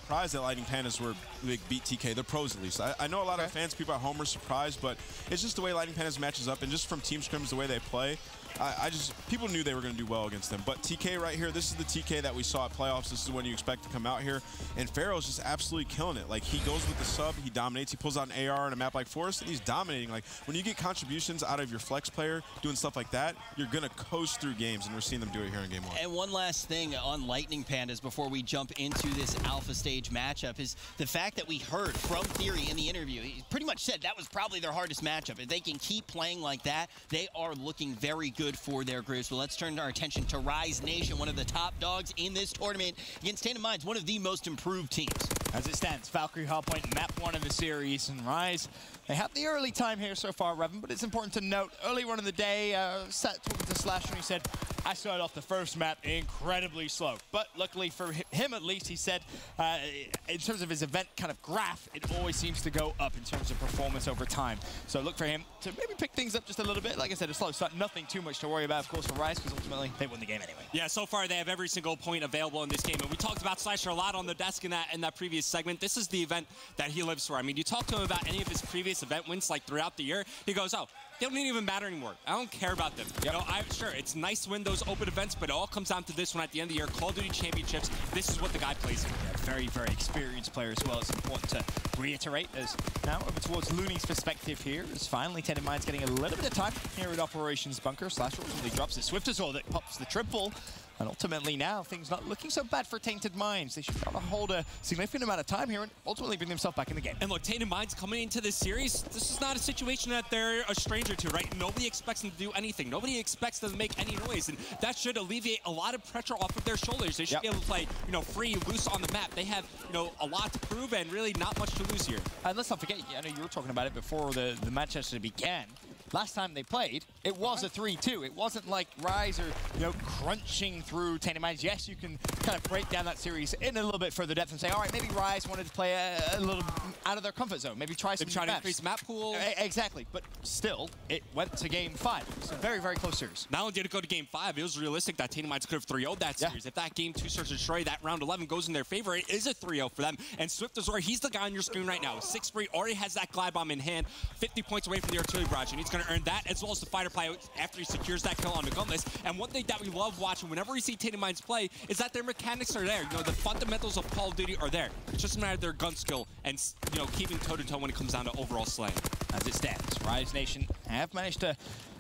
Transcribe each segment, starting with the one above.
surprised that Lightning Pandas were beat TK. They're pros at least. I know a lot of fans, people at home are surprised, but it's just the way Lightning Pandas matches up, and just from team scrims, the way they play. People knew they were going to do well against them. But TK right here, this is the TK that we saw at playoffs. This is when you expect to come out here. And Pharaoh's just absolutely killing it. Like, he goes with the sub, he dominates, he pulls out an AR on a map like Forest, and he's dominating. Like, when you get contributions out of your flex player doing stuff like that, you're going to coast through games, and we're seeing them do it here in game 1. And one last thing on Lightning Pandas before we jump into this alpha stage matchup is the fact that we heard from Theory in the interview. He pretty much said that was probably their hardest matchup. If they can keep playing like that, they are looking very good for their group. So let's turn our attention to Rise Nation, one of the top dogs in this tournament against Tainted Minds, one of the most improved teams. As it stands, Valkyrie hardpoint, map 1 of the series, and Rise, they have the early time here so far, Revan, but it's important to note, early one of the day, sat talking to Slash and he said, I started off the first map incredibly slow. But luckily for him at least, he said, in terms of his event kind of graph, it always seems to go up in terms of performance over time. So look for him to maybe pick things up just a little bit. Like I said, a slow start, nothing too much to worry about, of course, for Rise, because ultimately they won the game anyway. Yeah, so far they have every single point available in this game. And we talked about Slasher a lot on the desk in that previous segment. This is the event that he lives for. I mean, you talk to him about any of his previous event wins, like throughout the year, he goes, oh, they don't even matter anymore. I don't care about them. Yep. You know, sure, it's nice to win those open events, but it all comes down to this one at the end of the year. Call of Duty Championships, this is what the guy plays in. Yeah, very, very experienced player as well. It's important to reiterate as now over towards Looney's perspective here is finally Tainted Minds getting a little bit of time here at Operations Bunker. Slash ultimately drops the Swiftazor that pops the triple. And ultimately now, things not looking so bad for Tainted Minds. They should be able to hold a significant amount of time here and ultimately bring themselves back in the game. And look, Tainted Minds coming into this series, this is not a situation that they're a stranger to, right? Nobody expects them to do anything. Nobody expects them to make any noise. And that should alleviate a lot of pressure off of their shoulders. They should be able to play, you know, free, loose on the map. They have, you know, a lot to prove and really not much to lose here. And let's not forget, I know you were talking about it before the match actually began. Last time they played, it was a 3-2. It wasn't like Rise or, you know, crunching through Tainted Minds. Yes, you can kind of break down that series in a little bit further depth and say, all right, maybe Rise wanted to play a little out of their comfort zone. Maybe try some trying to increase map pool. Exactly, but still, it went to game 5. It's a very, very close series. Not only did it go to game 5, it was realistic that Tainted Minds could have 3-0'd that series. If that game 2 starts to destroy, that round 11 goes in their favor. It is a 3-0 for them. And Swiftazor, he's the guy on your screen right now. 6 free, already has that glide bomb in hand, 50 points away from the artillery barrage, and he's going to earn that as well as the fighter pilot after he secures that kill on the gunless. And one thing that we love watching whenever we see Tainted Minds play is that their mechanics are there. You know, the fundamentals of Call of Duty are there. It's just a matter of their gun skill and, you know, keeping toe-to-toe when it comes down to overall slaying. As it stands, Rise Nation have managed to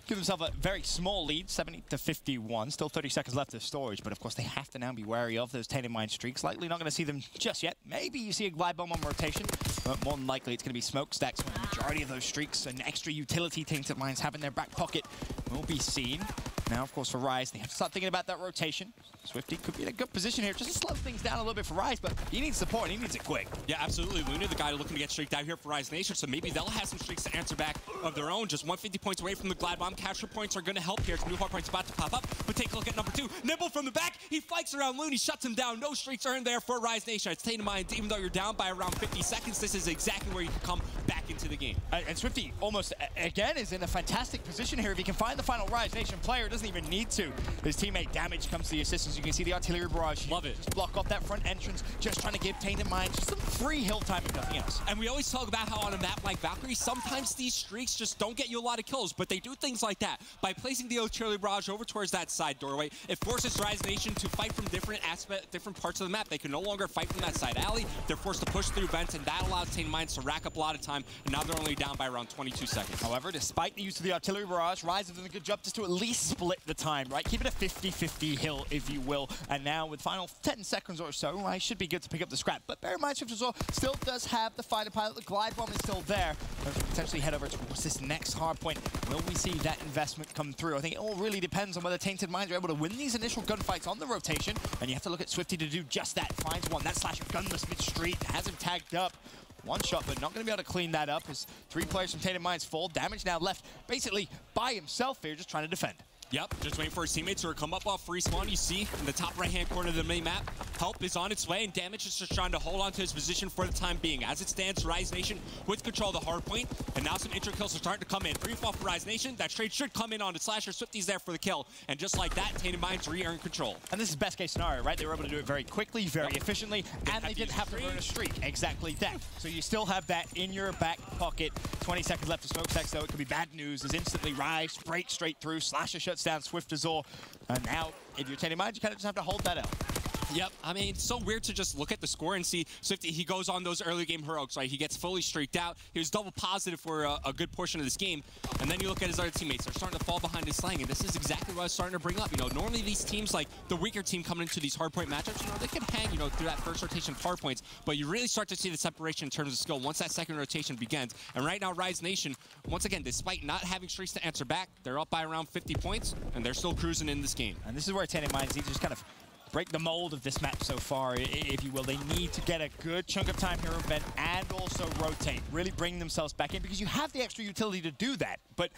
give themselves a very small lead, 70-51. Still 30 seconds left of storage, but of course they have to now be wary of those Tainted Minds streaks. Likely not going to see them just yet. Maybe you see a glide bomb on rotation, but more than likely it's going to be smokestacks for the majority of those streaks. An extra utility Tainted Minds have in their back pocket will be seen. Now, of course, for Rise, they have to start thinking about that rotation. Swifty could be in a good position here just to slow things down a little bit for Rise, but he needs support, and he needs it quick. Yeah, absolutely. Luna, the guy looking to get streaked out here for Rise Nation, so maybe they'll have some streaks to answer back of their own. Just 150 points away from the glide bomb. Capture points are going to help here. It's a new hard point about to pop up, but take a look at number 2. Nibble from the back. He fights around Looney, shuts him down. No streaks earned there for Rise Nation. It's Tainted Minds, even though you're down by around 50 seconds, this is exactly where you can come back into the game. And Swifty almost, again, is in a fantastic position here. If he can find the final Rise Nation player, doesn't even need to. His teammate Damage comes to the assistance. You can see the artillery barrage. Love it. Just block off that front entrance, just trying to give Tainted Minds just some free hill time and nothing else. And we always talk about how on a map like Valkyrie, sometimes these streaks just don't get you a lot of kills, but they do things like that. By placing the artillery barrage over towards that side doorway, it forces Rise Nation to fight from different parts of the map. They can no longer fight from that side alley. They're forced to push through vents, and that allows Tainted Minds to rack up a lot of time, and now they're only down by around 22 seconds. However, despite the use of the artillery barrage, Rise has done a good job just to at least split the time, right? Keep it a 50-50 hill, if you will. And now with final 10 seconds or so, Rise should be good to pick up the scrap. But bear in mind, Swiftazor still does have the fighter pilot. The glide bomb is still there. Let's potentially head over towards this next hard point. Will we see that investment come through? I think it all really depends on whether Tainted Minds are able to win these initial gunfights on the rotation. And you have to look at Swifty to do just that. Finds one. That Slasher gunless mid-street. Has him tagged up. One shot, but not going to be able to clean that up as 3 players from Tainted Minds fall. Damage now left basically by himself here, just trying to defend. Yep, just waiting for his teammates to come up off free spawn. You see in the top right-hand corner of the mini-map, help is on its way, and Damage is just trying to hold on to his position for the time being. As it stands, Rise Nation with control of the hard point, and now some intra kills are starting to come in. 3-fall for Rise Nation. That trade should come in on the Slasher. Swifty's there for the kill, and just like that, Tainted Minds re-earn control. And this is best case scenario, right? They were able to do it very quickly, very efficiently, and they didn't have to burn a streak. Exactly that. So you still have that in your back pocket. 20 seconds left to Smokestacks, though. It could be bad news as instantly Rise breaks straight through. Slasher shuts down Swift Azor. And now, if you're Tainted Minds, you kind of just have to hold that out. Yep, I mean, it's so weird to just look at the score and see Swifty, he goes on those early game heroics, right? He gets fully streaked out. He was double positive for a good portion of this game. And then you look at his other teammates. They're starting to fall behind his slang, and this is exactly what I was starting to bring up. You know, normally these teams, like the weaker team coming into these hardpoint matchups, you know, they can hang, you know, through that first rotation of hardpoints, but you really start to see the separation in terms of skill once that second rotation begins. And right now, Rise Nation, once again, despite not having streaks to answer back, they're up by around 50 points, and they're still cruising in this game. And this is where Tainted Minds need to just kind of break the mold of this map so far, if you will. They need to get a good chunk of time here in vent and also rotate, really bring themselves back in, because you have the extra utility to do that. But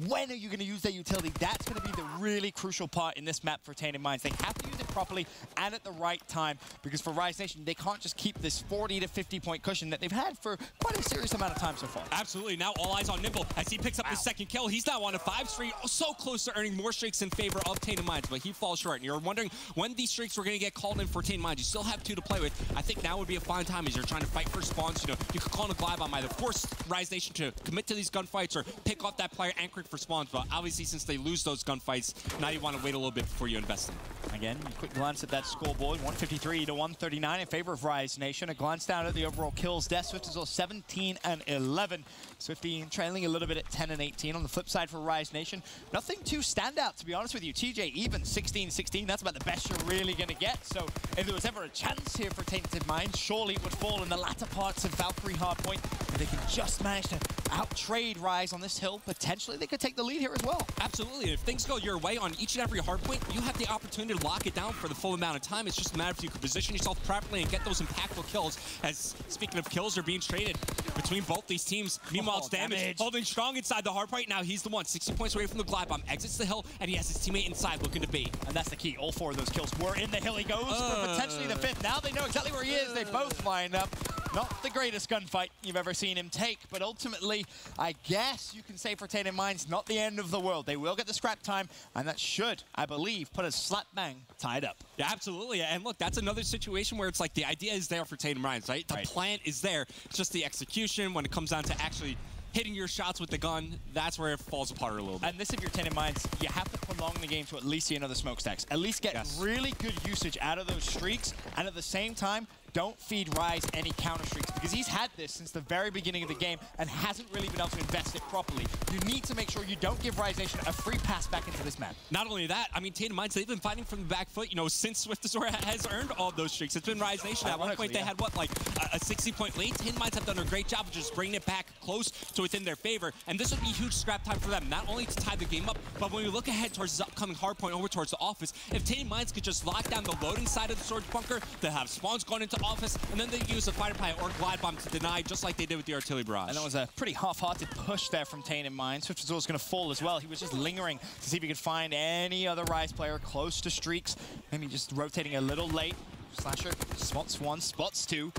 when are you going to use that utility? That's going to be the really crucial part in this map for Tainted Minds. They have to use it properly and at the right time, because for Rise Nation, they can't just keep this 40 to 50 point cushion that they've had for quite a serious amount of time so far. Absolutely. Now all eyes on Nimble as he picks up his second kill. He's now on a 5 streak, so close to earning more streaks in favor of Tainted Minds, but he falls short. And you're wondering when these streaks were going to get called in for Tainted Minds. You still have 2 to play with. I think now would be a fine time as you're trying to fight for spawns. You know, you could call in a glide bomb, either force Rise Nation to commit to these gunfights or pick off that player anchoring for spawns. But obviously, since they lose those gunfights, now you want to wait a little bit before you invest in. Again, a quick glance at that scoreboard, 153 to 139 in favor of Rise Nation. A glance down at the overall kills. Death Swift is all 17 and 11. Swifty trailing a little bit at 10 and 18. On the flip side for Rise Nation, nothing too standout, to be honest with you. TJ even 16-16. That's about the best you're really going to get. So if there was ever a chance here for Tainted Minds, surely it would fall in the latter parts of Valkyrie Hardpoint. If they can just manage to out-trade Rise on this hill, potentially they could take the lead here as well. Absolutely. If things go your way on each and every hardpoint, you have the opportunity to lock it down for the full amount of time. It's just a matter if you can position yourself properly and get those impactful kills. As speaking of kills, are being traded between both these teams. Meanwhile, it's Damage holding strong inside the hardpoint. Now he's the one 60 points away from the glide bomb, exits the hill, and he has his teammate inside looking to bait. And that's the key. All 4 of those kills were in the hill. He goes for potentially the 5th. Now they know exactly where he is. They both line up. Not the greatest gunfight you've ever seen him take, but ultimately, I guess you can say for Tainted Minds, not the end of the world. They will get the scrap time, and that should, I believe, put a slap bang tied up. Yeah, absolutely. And look, that's another situation where it's like the idea is there for Tainted Minds, right? The plan is there. It's just the execution when it comes down to actually hitting your shots with the gun, that's where it falls apart a little bit. And this, if you're Tainted Minds, you have to prolong the game to at least see another Smokestacks. At least get really good usage out of those streaks, and at the same time, don't feed Rise any counter streaks, because he's had this since the very beginning of the game and hasn't really been able to invest it properly. You need to make sure you don't give Rise Nation a free pass back into this map. Not only that, I mean, Tainted Minds, they've been fighting from the back foot, you know, since Swift Azor has earned all those streaks. It's been Rise Nation. At one point, they had, what, like a 60-point lead? Tainted Minds have done a great job of just bringing it back close to within their favor, and this would be huge scrap time for them, not only to tie the game up, but when we look ahead towards this upcoming hardpoint over towards the office, if Tainted Minds could just lock down the loading side of the storage bunker, they'll have spawns going into office, and then they use a fighter pilot or glide bomb to deny, just like they did with the artillery barrage. And that was a pretty half-hearted push there from Tainted Minds. Swift Azor was going to fall as well. He was just lingering to see if he could find any other Rise player close to streaks. Maybe just rotating a little late. Slasher spots 1, spots 2.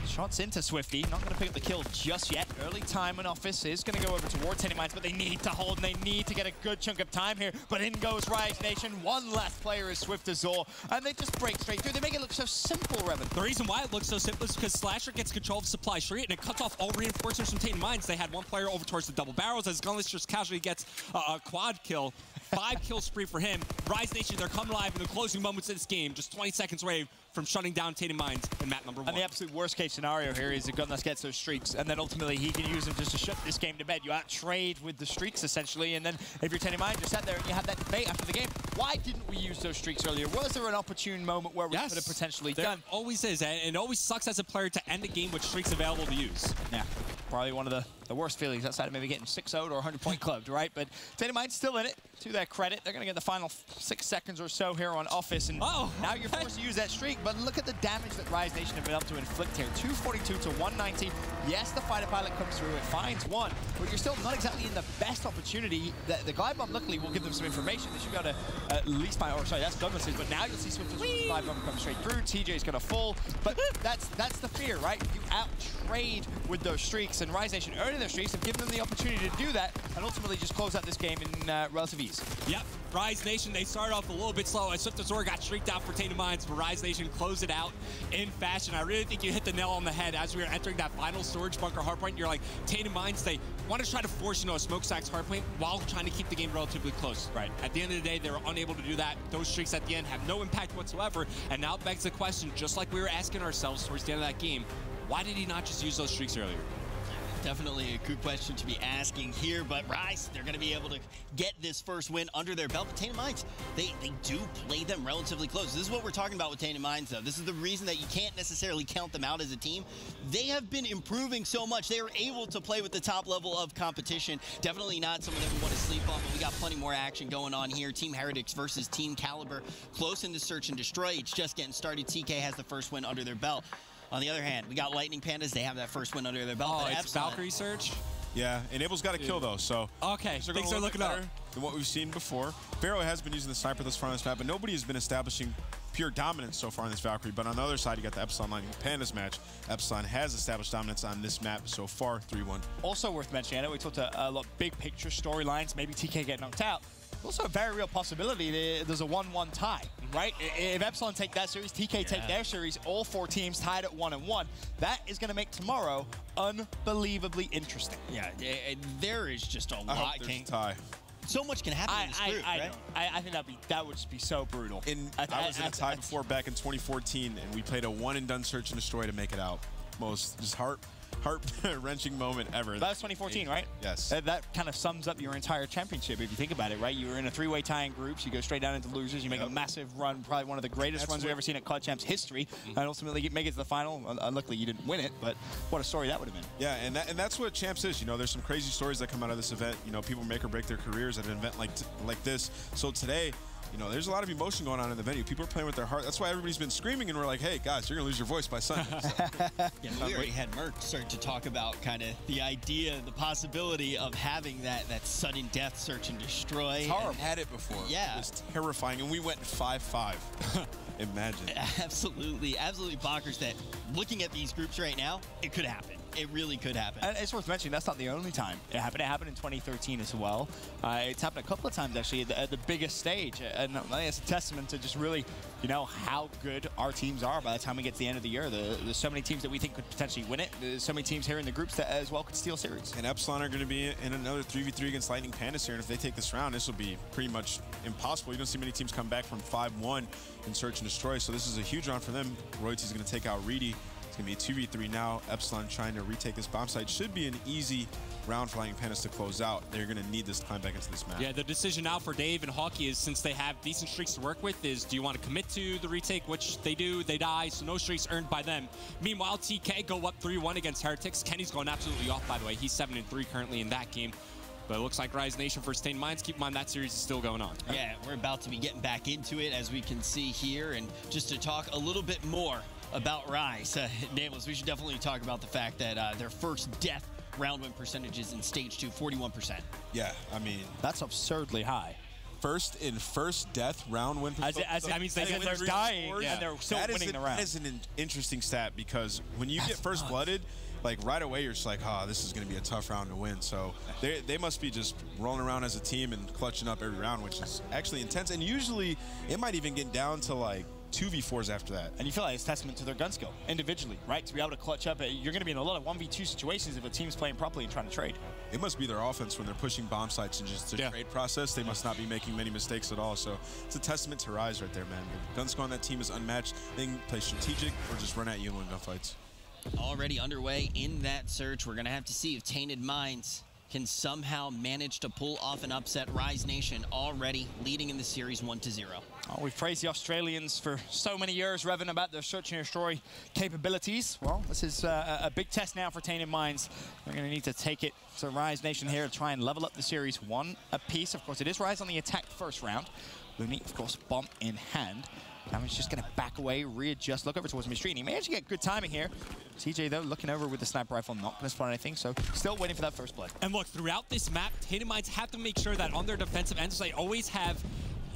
Shots into Swifty. Not going to pick up the kill just yet. Early time in office is going to go over towards Tainted Minds, but they need to hold and they need to get a good chunk of time here. But in goes Rise Nation. One last player is Swift Azor, and they just break straight through. They make it look so simple, Revan. The reason why it looks so simple is because Slasher gets control of the supply street, and it cuts off all reinforcements from Tainted Minds. They had one player over towards the double barrels as Gunless just casually gets a quad kill. 5 kill spree for him. Rise Nation, they're coming live in the closing moments of this game, just 20 seconds away from shutting down Tainted Minds in map number 1. And the absolute worst case scenario here is that Gunless gets those streaks, and then ultimately he can use them just to shut this game to bed. You out-trade with the streaks, essentially, and then if you're Tainted Minds, you sat there and you had that debate after the game. Why didn't we use those streaks earlier? Was there an opportune moment where we could have potentially done? Always is, and it always sucks as a player to end the game with streaks available to use. Yeah, probably one of the the worst feelings outside of maybe getting 6-0'd or 100-point clubbed, right? But Tainted Mind's still in it. To their credit, they're going to get the final 6 seconds or so here on Office, and now you're forced to use that streak, but look at the damage that Rise Nation have been able to inflict here. 242 to 190. Yes, the fighter pilot comes through, it finds one, but you're still not exactly in the best opportunity. The glide bomb, luckily, will give them some information. They should be able to at least find, or sorry, that's Douglas's, but now you'll see Swift's glide bomb come straight through. TJ's going to fall, but that's the fear, right? You out-trade with those streaks, and Rise Nation earning their streaks have given them the opportunity to do that, and ultimately just close out this game in relative ease. Yep. Rise Nation, they started off a little bit slow. Swift Azor got streaked out for Tainted Minds, but Rise Nation closed it out in fashion. I really think you hit the nail on the head as we were entering that final storage bunker hardpoint. You're like, Tainted Minds, they want to try to force, a smokestack's hardpoint while trying to keep the game relatively close. Right. At the end of the day, they were unable to do that. Those streaks at the end have no impact whatsoever. And now it begs the question, just like we were asking ourselves towards the end of that game, why did he not just use those streaks earlier? Definitely a good question to be asking here, but Rise, they're going to be able to get this first win under their belt. But Tainted Minds, they do play them relatively close. This is what we're talking about with Tainted Minds, though. This is the reason that you can't necessarily count them out as a team. They have been improving so much. They are able to play with the top level of competition. Definitely not someone that we want to sleep on, but we got plenty more action going on here. Team Heretics versus Team Caliber, close in the search and destroy. It's just getting started. TK has the first win under their belt. On the other hand, we got Lightning Pandas. They have that first win under their belt. Oh, it's Valkyrie Surge? Yeah, Enable's got to kill, though, so... Okay, things are looking up than what we've seen before. Pharaoh has been using the sniper thus far on this map, but nobody has been establishing pure dominance so far on this Valkyrie. But on the other side, you got the Epsilon Lightning Pandas match. Epsilon has established dominance on this map so far, 3-1. Also worth mentioning, I know we talked a lot big picture storylines, maybe TK get knocked out. Also a very real possibility there's a 1-1 tie, right? If Epsilon take that series, TK take their series, all 4 teams tied at 1-1, that is going to make tomorrow unbelievably interesting. Yeah, there is just a lot. Tie. So much can happen in this group, right? I think that would just be so brutal. I was in a tie before back in 2014, and we played a one-and-done search and destroy to make it out. Most just heart-wrenching moment ever. That was 2014, right? Yes. That kind of sums up your entire championship if you think about it, right? You were in a 3-way tie in groups. You go straight down into losers. You make a massive run, probably one of the greatest runs we've ever seen at COD Champs history, and ultimately make it to the final. Luckily, you didn't win it, but what a story that would have been. Yeah, and that's what Champs is. There's some crazy stories that come out of this event. People make or break their careers at an event like this. So today, there's a lot of emotion going on in the venue. People are playing with their heart. That's why everybody's been screaming, and we're like, hey, guys, you're going to lose your voice by Sunday. So. Yeah, we already had Merck start to talk about kind of the idea, the possibility of having that sudden death search and destroy. It's horrible. Had it before. Yeah. It was terrifying, and we went 5-5. Imagine. Absolutely bonkers that looking at these groups right now, it could happen. It really could happen. And it's worth mentioning that's not the only time it happened. It happened in 2013 as well. It's happened a couple of times actually at the biggest stage, and I think it's a testament to just really, how good our teams are by the time we get to the end of the year. There's so many teams that we think could potentially win it. There's so many teams here in the groups that as well could steal series. And Epsilon are going to be in another 3v3 against Lightning Pandas here, and if they take this round, this will be pretty much impossible. You don't see many teams come back from 5-1 in search and destroy, so this is a huge round for them. Royalty's going to take out Reedy. It's going to be a 2v3 now. Epsilon trying to retake this bomb site. Should be an easy round for Lightning Pandas to close out. They're going to need this time back into this map. Yeah, the decision now for Dave and Hawkey is, since they have decent streaks to work with, is do you want to commit to the retake, which they do, they die, so no streaks earned by them. Meanwhile, TK go up 3-1 against Heretics. Kenny's going absolutely off, by the way. He's 7-3 currently in that game. But it looks like Rise Nation versus Tainted Minds. Keep in mind that series is still going on. Yeah, we're about to be getting back into it, as we can see here. And just to talk a little bit more about Rise, Nameless, we should definitely talk about the fact that their first death round win percentages in stage 2, 41%. Yeah, I mean, that's absurdly high. First death round win percentage. That means they're dying and they're still winning the round. That is an interesting stat, because when you get first blooded, like right away you're just like, this is going to be a tough round to win. So they must be just rolling around as a team and clutching up every round, which is actually intense. And usually it might even get down to like 2v4s after that. And you feel like it's testament to their gun skill individually, right? To be able to clutch up. You're going to be in a lot of 1v2 situations if a team's playing properly and trying to trade. It must be their offense when they're pushing bomb sites and just the trade process. They must not be making many mistakes at all. So it's a testament to Rise right there, man. The gun skill on that team is unmatched. They can play strategic or just run at you and win gunfights. Already underway in that search. We're going to have to see if Tainted Minds can somehow manage to pull off an upset. Rise Nation already leading in the series 1-0. Oh, we've praised the Australians for so many years, Revan, about their search and destroy capabilities. Well, this is a big test now for Tainted Minds. They're going to need to take it to Rise Nation here to try and level up the series one apiece. Of course, it is Rise on the attack first round. Looney, of course, bomb in hand. Dame's just going to back away, readjust, look over towards mid-street. He managed to get good timing here. TJ, though, looking over with the sniper rifle, not going to spot anything, so still waiting for that first blood. And look, throughout this map, Tainted Minds have to make sure that on their defensive ends, they always have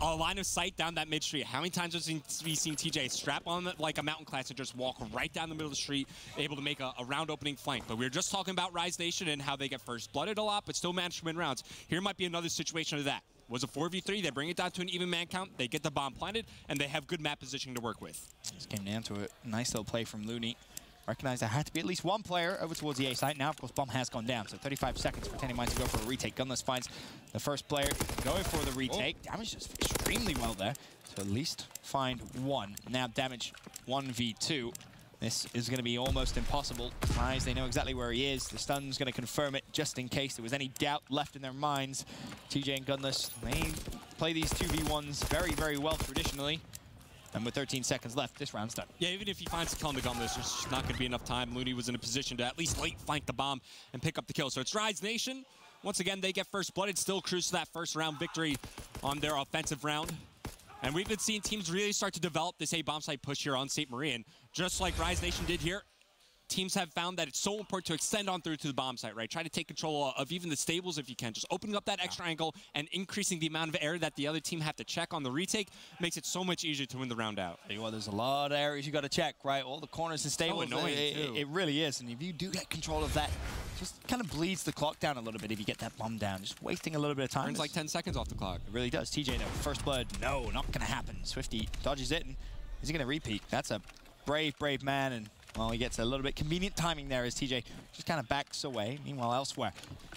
a line of sight down that mid-street. How many times have we seen TJ strap on like a mountain class and just walk right down the middle of the street, able to make a round opening flank? But we were just talking about Rise Nation and how they get first blooded a lot, but still manage to win rounds. Here might be another situation of that. Was a 4v3, they bring it down to an even man count, they get the bomb planted, and they have good map positioning to work with. This came down to a nice little play from Looney. Recognized there had to be at least one player over towards the A site. Now, of course, bomb has gone down, so 35 seconds for Tainted Minds to go for a retake. Gunless finds the first player going for the retake. Damage just extremely well there, so at least find one. Now, Damage 1v2. This is going to be almost impossible. Rise, they know exactly where he is. The stun's going to confirm it just in case there was any doubt left in their minds. TJ and Gunless, they play these 2v1s very, very well traditionally. And with 13 seconds left, this round's done. Yeah, even if he finds the kill on the Gunless, there's just not going to be enough time. Looney was in a position to at least late flank the bomb and pick up the kill. So it's Rise Nation. Once again, they get first blood. It still cruise to that first round victory on their offensive round. And we've been seeing teams really start to develop this A bomb site push here on St. Marie. And just like Rise Nation did here, teams have found that it's so important to extend on through to the bomb site, right? Try to take control of even the stables if you can. Just opening up that extra angle and increasing the amount of air that the other team have to check on the retake makes it so much easier to win the round out. Well, there's a lot of areas you got to check, right? All the corners and stables. So annoying, too. It really is. And if you do get control of that, just kind of bleeds the clock down a little bit if you get that bomb down. Just wasting a little bit of time. Burns like 10 seconds off the clock. It really does. TJ, no. First blood, no, not going to happen. Swifty dodges it, and is he going to repeat? That's a brave, brave man, and well, he gets a little bit convenient timing there as TJ just kind of backs away. Meanwhile, elsewhere,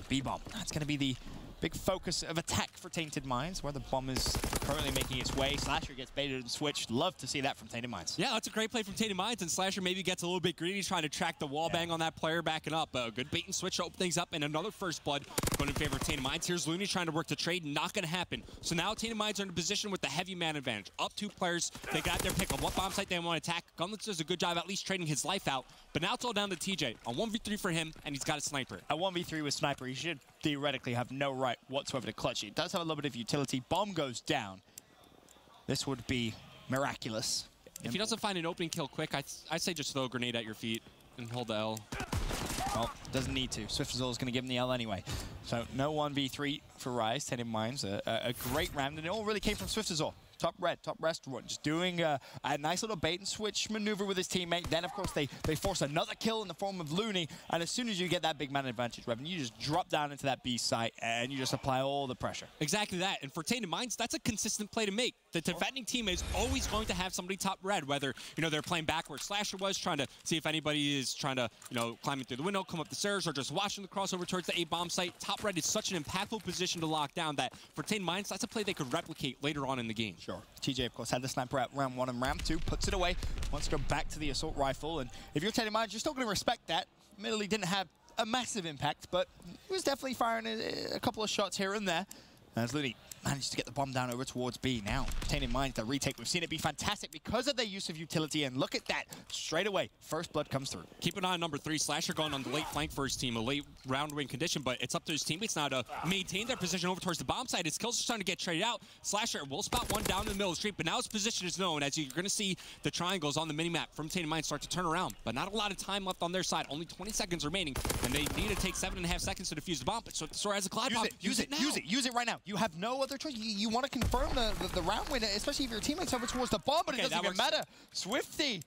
B-bomb. That's going to be the big focus of attack for Tainted Minds, where the bomb is currently making its way. Slasher gets baited and switched. Love to see that from Tainted Minds. Yeah, that's a great play from Tainted Minds, and Slasher maybe gets a little bit greedy, trying to track the wall bang on that player backing up. A good bait and switch to open things up, and another first blood going in favor of Tainted Minds. Here's Looney trying to work the trade, not going to happen. So now Tainted Minds are in a position with the heavy man advantage. Up 2 players, they got their pick on what bomb site they want to attack. Gunless does a good job at least trading his life out, but now it's all down to TJ. On 1v3 for him, and he's got a sniper. A 1v3 with sniper, he should theoretically have no right whatsoever to clutch it. It does have a little bit of utility. Bomb goes down. This would be miraculous. If he doesn't find an opening kill quick, I'd say just throw a grenade at your feet and hold the L. Well, doesn't need to. Swiftazol is going to give him the L anyway. So no 1v3 for Rise. Tainted Minds, a great round, and it all really came from Swiftazol. Top red, top restaurant, just doing a nice little bait and switch maneuver with his teammate. Then, of course, they force another kill in the form of Looney. And as soon as you get that big man advantage, Revan, you just drop down into that B site and you just apply all the pressure. Exactly that. And for Tainted Minds, that's a consistent play to make. The defending team is always going to have somebody top red, whether, they're playing back where Slasher was, trying to see if anybody is trying to, climbing through the window, come up the stairs, or just watching the crossover towards the A bomb site. Top red is such an impactful position to lock down that for Tainted Minds, that's a play they could replicate later on in the game. Sure. TJ, of course, had the sniper at round 1 and round 2, puts it away, wants to go back to the assault rifle, and if you're Tainted Minds, you're still going to respect that. Admittedly, didn't have a massive impact, but he was definitely firing a couple of shots here and there. As Looney managed to get the bomb down over towards B. Now, Tainted Minds, the retake, we've seen it be fantastic because of their use of utility, and look at that. Straight away, first blood comes through. Keep an eye on number 3. Slasher going on the late flank for his team, a late round win condition, but it's up to his teammates now to maintain their position over towards the bomb site. His kills are starting to get traded out. Slasher will spot one down in the middle of the street, but now his position is known, as you're going to see the triangles on the minimap from Tainted Minds start to turn around, but not a lot of time left on their side. Only 20 seconds remaining, and they need to take 7.5 seconds to defuse the bomb, but Sora has a glide bomb. Use it now. Use it right now. You have no other choice. You want to confirm the round win, especially if your teammates over towards the bomb, but it doesn't even matter. Swifty.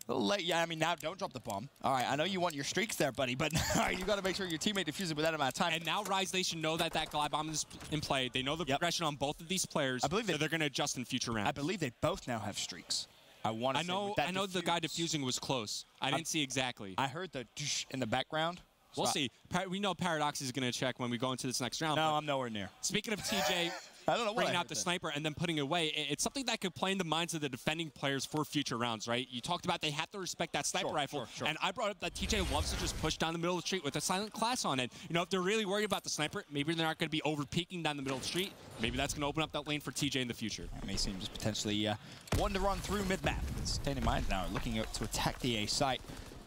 A little late. Yeah, I mean, now don't drop the bomb. All right, I know you want your streaks there, buddy, but all right, you got to make sure your teammate defuses it with that amount of time. And now Rise Nation know that glide bomb is in play. They know the progression on both of these players. I believe so they're going to adjust in future rounds. I believe they both now have streaks. I know the guy defusing was close. I didn't see exactly. I heard the in the background. We'll see. We know Paradox is going to check when we go into this next round. No, I'm nowhere near. Speaking of TJ, I don't know what bringing out the sniper and then putting it away. It's something that could play in the minds of the defending players for future rounds, right? You talked about they have to respect that sniper rifle, and I brought up that TJ loves to just push down the middle of the street with a silent class on it. You know, if they're really worried about the sniper, maybe they're not going to be over-peeking down the middle of the street. Maybe that's going to open up that lane for TJ in the future. That may seem just potentially one to run through mid-map. Tainted Minds now looking to attack the A site.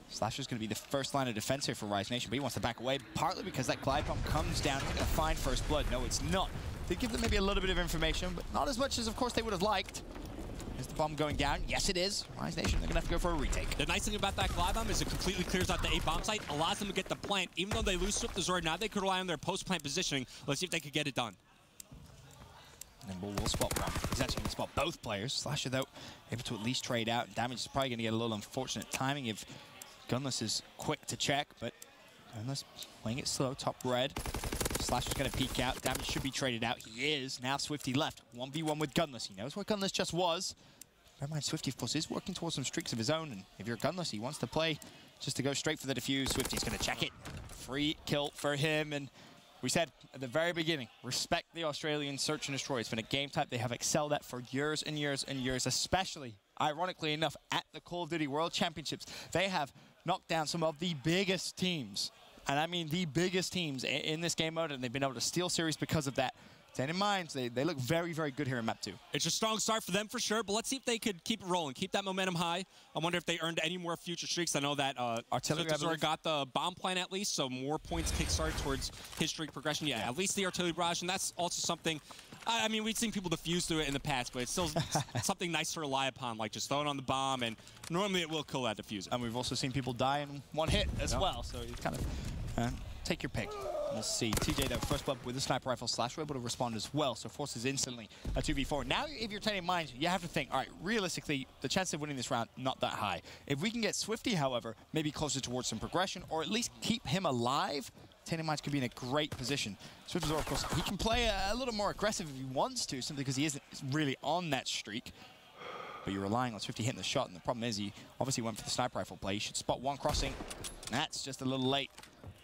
Slasher's going to be the first line of defense here for Rise Nation, but he wants to back away, partly because that glide bomb comes down. He's going to find first blood. No, it's not. They give them maybe a little bit of information, but not as much as, of course, they would have liked. Is the bomb going down? Yes, it is. Rise Nation, they're going to have to go for a retake. The nice thing about that glide bomb is it completely clears out the A bomb site, allows them to get the plant. Even though they lose Swift the Zord, now they could rely on their post-plant positioning. Let's see if they could get it done. And then we'll spot one. He's actually going to spot both players. Slasher, though, able to at least trade out. Damage is probably going to get a little unfortunate timing if Gunless is quick to check, but Gunless playing it slow, top red. Slasher's going to peek out. Damage should be traded out. He is. Now Swifty left. 1v1 with Gunless. He knows where Gunless just was. Never mind, Swifty, of course, is working towards some streaks of his own, and if you're Gunless, he wants to play just to go straight for the defuse. Swifty's going to check it. Free kill for him, and we said at the very beginning, respect the Australian search and destroy. It's been a game type they have excelled at for years and years and years, especially, ironically enough, at the Call of Duty World Championships. They have knocked down some of the biggest teams, and I mean the biggest teams in this game mode, and they've been able to steal series because of that. Tainted Minds, they look very, very good here in map 2. It's a strong start for them for sure, but let's see if they could keep it rolling, keep that momentum high. I wonder if they earned any more future streaks. I know that Artillery got the bomb plan at least, so more points kickstart towards his streak progression. Yeah, at least the Artillery Barrage, and that's also something, I mean, we've seen people defuse through it in the past, but it's still something nice to rely upon, like just throwing on the bomb, and normally it will kill that diffuser. And we've also seen people die in one hit as well, so you kind of take your pick. We'll see. TJ, though, first blood with the sniper rifle. Slasher able to respond as well, so forces instantly a 2v4. Now, if you're Tainted Minds, you have to think, all right, realistically, the chance of winning this round, not that high. If we can get Swifty, however, maybe closer towards some progression, or at least keep him alive, Tainted Minds could be in a great position. Swifty, of course, he can play a little more aggressive if he wants to, simply because he isn't really on that streak. But you're relying on Swifty hitting the shot, and the problem is he obviously went for the sniper rifle play. He should spot one crossing. That's just a little late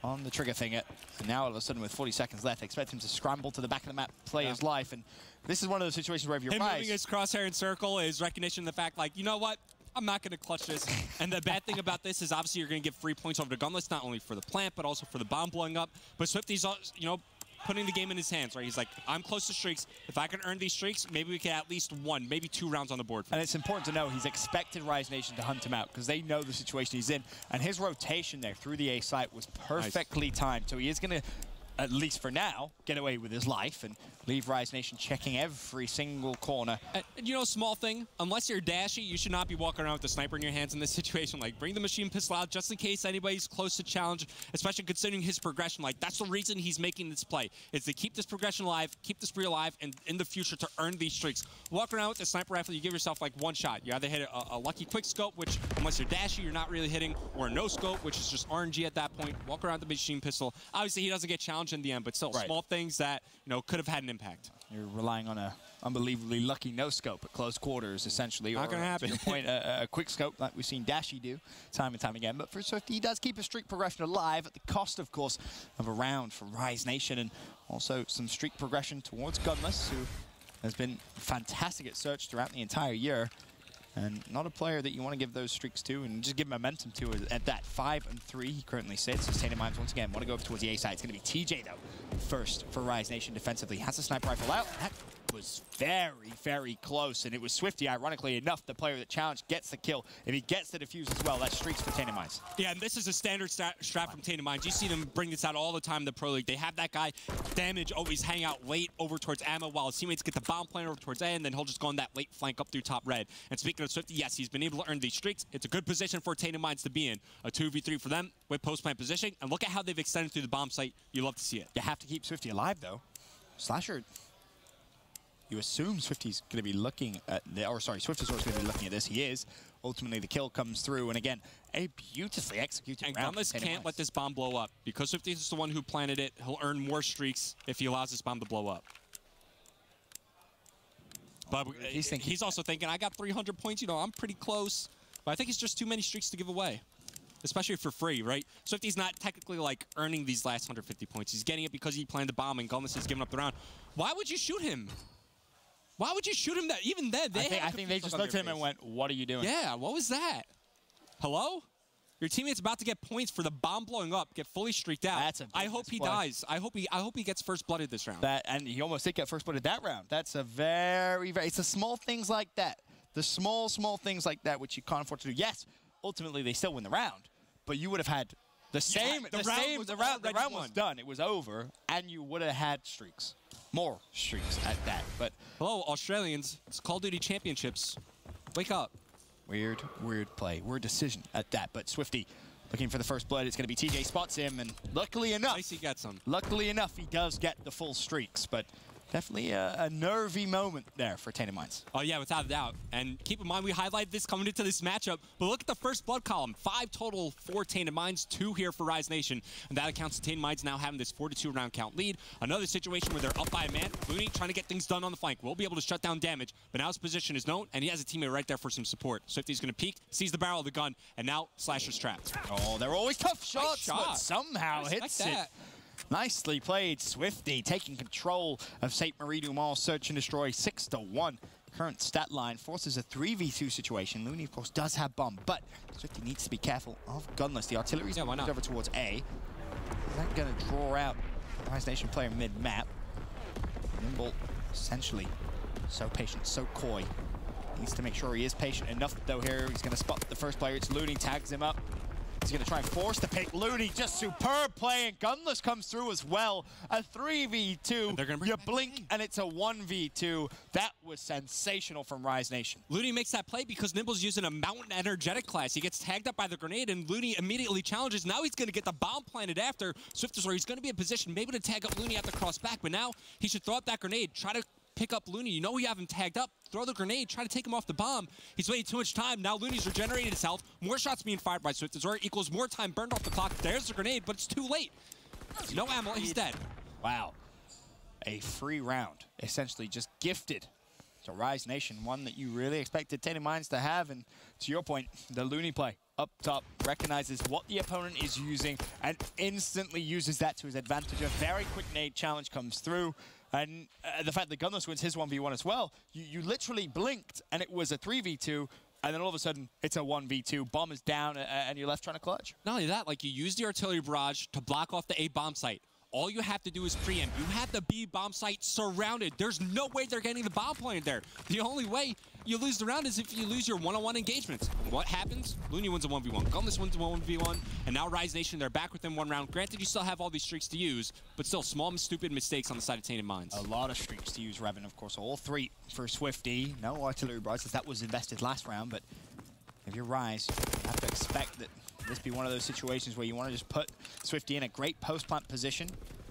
on the trigger finger. And now all of a sudden with 40 seconds left, expect him to scramble to the back of the map, play his life. And this is one of those situations where if you're moving his crosshair in circle is recognition of the fact, like, you know what? I'm not going to clutch this. And the bad thing about this is obviously you're going to give free points over to Gunless, not only for the plant, but also for the bomb blowing up. But Swifty's, you know, putting the game in his hands, right? He's like, I'm close to streaks. If I can earn these streaks, maybe we can at least one, maybe 2 rounds on the board. And it's important to know he's expected Rise Nation to hunt him out because they know the situation he's in. And his rotation there through the A site was perfectly timed. So he is going to, at least for now, get away with his life and leave Rise Nation checking every single corner. And you know, small thing, unless you're dashy, you should not be walking around with the sniper in your hands in this situation. Like, bring the machine pistol out just in case anybody's close to challenge, especially considering his progression. Like, that's the reason he's making this play, is to keep this progression alive, keep this spree alive, and in the future to earn these streaks. Walk around with the sniper rifle, you give yourself like one shot. You either hit a lucky quick scope, which unless you're dashy, you're not really hitting, or a no scope, which is just RNG at that point. Walk around with the machine pistol. Obviously, he doesn't get challenged in the end, but still, small things that, you know, could have had an impact. You're relying on a unbelievably lucky no-scope at close quarters, essentially. Not going to happen. To your point, a quick scope like we've seen Dashy do time and time again. But for Swifty, he does keep his streak progression alive at the cost, of course, of a round for Rise Nation and also some streak progression towards Gunless, who has been fantastic at search throughout the entire year. And not a player that you want to give those streaks to and just give momentum to at that 5-3 he currently sits. As Tainted Minds once again want to go over towards the A side. It's going to be TJ though first for Rise Nation defensively. Has a sniper rifle out. That was very, very close, and it was Swifty, ironically enough, the player that challenged, gets the kill. If he gets the defuse as well, that's streaks for Tainted Minds. Yeah, and this is a standard strat from Tainted Minds. You see them bring this out all the time in the Pro League. They have that guy, Damage, always hang out late over towards ammo while his teammates get the bomb plan over towards A, and then he'll just go on that late flank up through top red. And speaking of Swifty, yes, he's been able to earn these streaks. It's a good position for Tainted Minds to be in. A 2v3 for them with post-plant positioning, and look at how they've extended through the bomb site. You love to see it. You have to keep Swifty alive, though. Slasher, you assume Swifty's going to be looking at, Swifty's going to be looking at this. He is. Ultimately, the kill comes through, and again, a beautifully executed and round. Gunless can't let this bomb blow up. Because Swifty is the one who planted it, he'll earn more streaks if he allows this bomb to blow up. But he's also thinking, I got 300 points, you know, I'm pretty close. But I think it's just too many streaks to give away. especially for free, right? Swifty's not technically like earning these last 150 points. He's getting it because he planted the bomb and Gunless is giving up the round. Why would you shoot him? Why would you shoot him? That even then, I think they just looked at him and went, "What are you doing?" Yeah, what was that? Hello? Your teammate's about to get points for the bomb blowing up, get fully streaked out. That's a I hope he dies. I hope he gets first blooded this round. And he almost did get first blooded that round. That's a very, it's the small things like that. The small things like that which you can't afford to do. Yes, ultimately they still win the round, but you would have had the same. The round was done. It was over, and you would have had streaks, more streaks at that. But hello, Australians. It's Call of Duty Championships. Wake up. Weird play, weird decision at that. But Swifty looking for the first blood. It's going to be TJ spots him, and luckily enough, nice he gets him. Luckily enough, he does get the full streaks, but definitely a nervy moment there for Tainted Minds. Oh, yeah, without a doubt. And keep in mind, we highlighted this coming into this matchup, but look at the first blood column. 5 total for Tainted Minds, 2 here for Rise Nation, and that accounts to Tainted Minds now having this 4-2 round count lead. Another situation where they're up by a man. Looney trying to get things done on the flank. Will be able to shut down damage, but now his position is known, and he has a teammate right there for some support. Swifty's going to peek, sees the barrel of the gun, and now Slasher's trapped. Oh, they're always tough shots, nice shot. But somehow hits it. Nicely played, Swifty taking control of St. Marie du Mans. Search and destroy 6-1. Current stat line forces a 3v2 situation. Looney, of course, does have bomb, but Swifty needs to be careful of Gunless. The artillery's moved over towards A. Is that going to draw out Rise Nation player mid-map? Nimble, essentially, so patient, so coy. Needs to make sure he is patient enough, though, here. He's going to spot the first player. It's Looney, tags him up. He's going to try and force the pick. Looney, just superb play, and Gunless comes through as well. A 3v2. You blink, and it's a 1v2. That was sensational from Rise Nation. Looney makes that play because Nimble's using a Mountain Energetic class. He gets tagged up by the grenade, and Looney immediately challenges. Now he's going to get the bomb planted after. Swifters, where he's going to be in position maybe to tag up Looney at the cross back, but now he should throw up that grenade, try to pick up Looney. You know you have him tagged up. Throw the grenade, try to take him off the bomb. He's waited too much time. Now Looney's regenerated his health. More shots being fired by Swift Azor equals more time burned off the clock. There's the grenade, but it's too late. No ammo, he's dead. Wow. A free round, essentially just gifted to Rise Nation, one that you really expected Tainted Minds to have. And to your point, the Looney play up top recognizes what the opponent is using and instantly uses that to his advantage. A very quick nade challenge comes through. And the fact that Gunless wins his 1v1 as well, you literally blinked and it was a 3v2, and then all of a sudden it's a 1v2. Bomb is down and you're left trying to clutch. Not only that, like you use the artillery barrage to block off the A bomb site. All you have to do is preempt. You have the B bomb site surrounded. There's no way they're getting the bomb planted there. The only way you lose the round is if you lose your one-on-one engagements. What happens? Looney wins a 1v1. Gunless wins a 1v1. And now Rise Nation, they're back within 1 round. Granted, you still have all these streaks to use, but still small, stupid mistakes on the side of Tainted Minds. A lot of streaks to use, Revan, of course. All 3 for Swifty. No artillery barrage, as that was invested last round. But if you're Rise, you have to expect that this be one of those situations where you want to just put Swifty in a great post-plant position.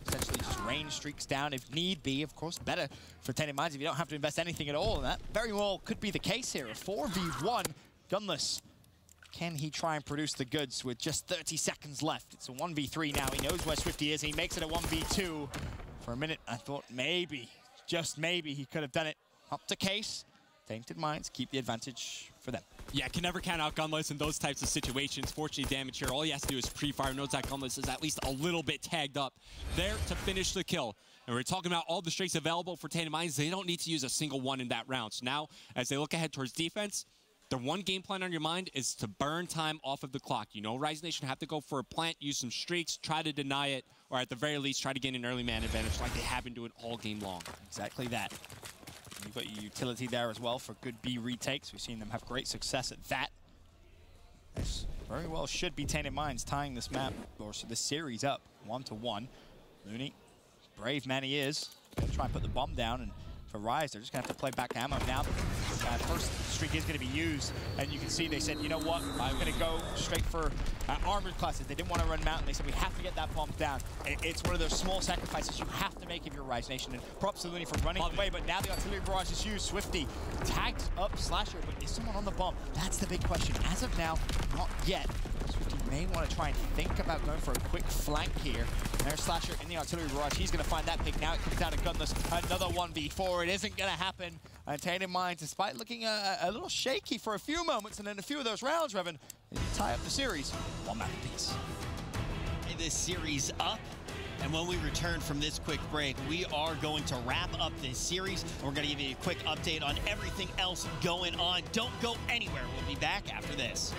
Essentially just rain streaks down if need be. Of course, better for Tainted Minds if you don't have to invest anything at all. And that very well could be the case here. A 4v1. Gunless, can he try and produce the goods with just 30 seconds left? It's a 1v3 now. He knows where Swifty is. He makes it a 1v2. For a minute, I thought maybe, just maybe, he could have done it. Not the case. Tainted Minds keep the advantage for them. Yeah, can never count out Gunless in those types of situations. Fortunately, damage here, all he has to do is pre-fire. Knows that Gunless is at least a little bit tagged up there to finish the kill. And we're talking about all the streaks available for Tainted Minds. They don't need to use a single one in that round. So now, as they look ahead towards defense, the one game plan on your mind is to burn time off of the clock. You know Rise Nation have to go for a plant, use some streaks, try to deny it, or at the very least, try to gain an early man advantage like they have been doing all game long. Exactly that. You've got your utility there as well for good B retakes. We've seen them have great success at that. This very well should be Tainted Minds tying this map, or this series up 1-1. Looney, brave man he is, gonna try and put the bomb down, and for Rise, they're just gonna have to play back ammo now. First streak is gonna be used, and you can see they said, you know what, I'm gonna go straight for armored classes. They didn't want to run Mountain. They said, we have to get that bomb down. It's one of those small sacrifices you have to make if you're Rise Nation, and props to Looney for running away, but now the artillery barrage is used. Swifty tags up Slasher, but is someone on the bomb? That's the big question. As of now, not yet. Swifty may want to try and think about going for a quick flank here. And there's Slasher in the artillery barrage. He's going to find that pick. Now it comes down to Gunless. Another 1v4. It isn't going to happen. And Tainted Minds, despite looking a little shaky for a few moments, and in a few of those rounds, Revan, tie up the series, one map apiece. This series up. And when we return from this quick break, we are going to wrap up this series. And we're going to give you a quick update on everything else going on. Don't go anywhere. We'll be back after this.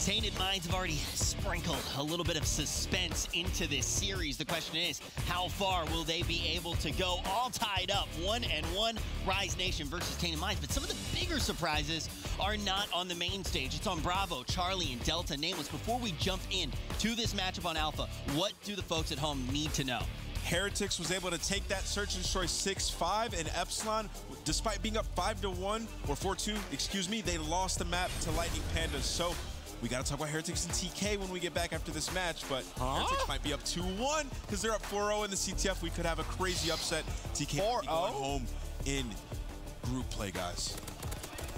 Tainted Minds have already sprinkled a little bit of suspense into this series. The question is, how far will they be able to go? All tied up, 1-1, Rise Nation versus Tainted Minds. But some of the bigger surprises are not on the main stage. It's on Bravo, Charlie, and Delta Nameless. Before we jump in to this matchup on Alpha, what do the folks at home need to know? Heretics was able to take that search and destroy 6-5, and Epsilon, despite being up 5-1, or 4-2, excuse me, they lost the map to Lightning Pandas. So we got to talk about Heretics and TK when we get back after this match, but Heretics might be up 2-1 because they're up 4-0 in the CTF. We could have a crazy upset. TK might be going home in group play, guys.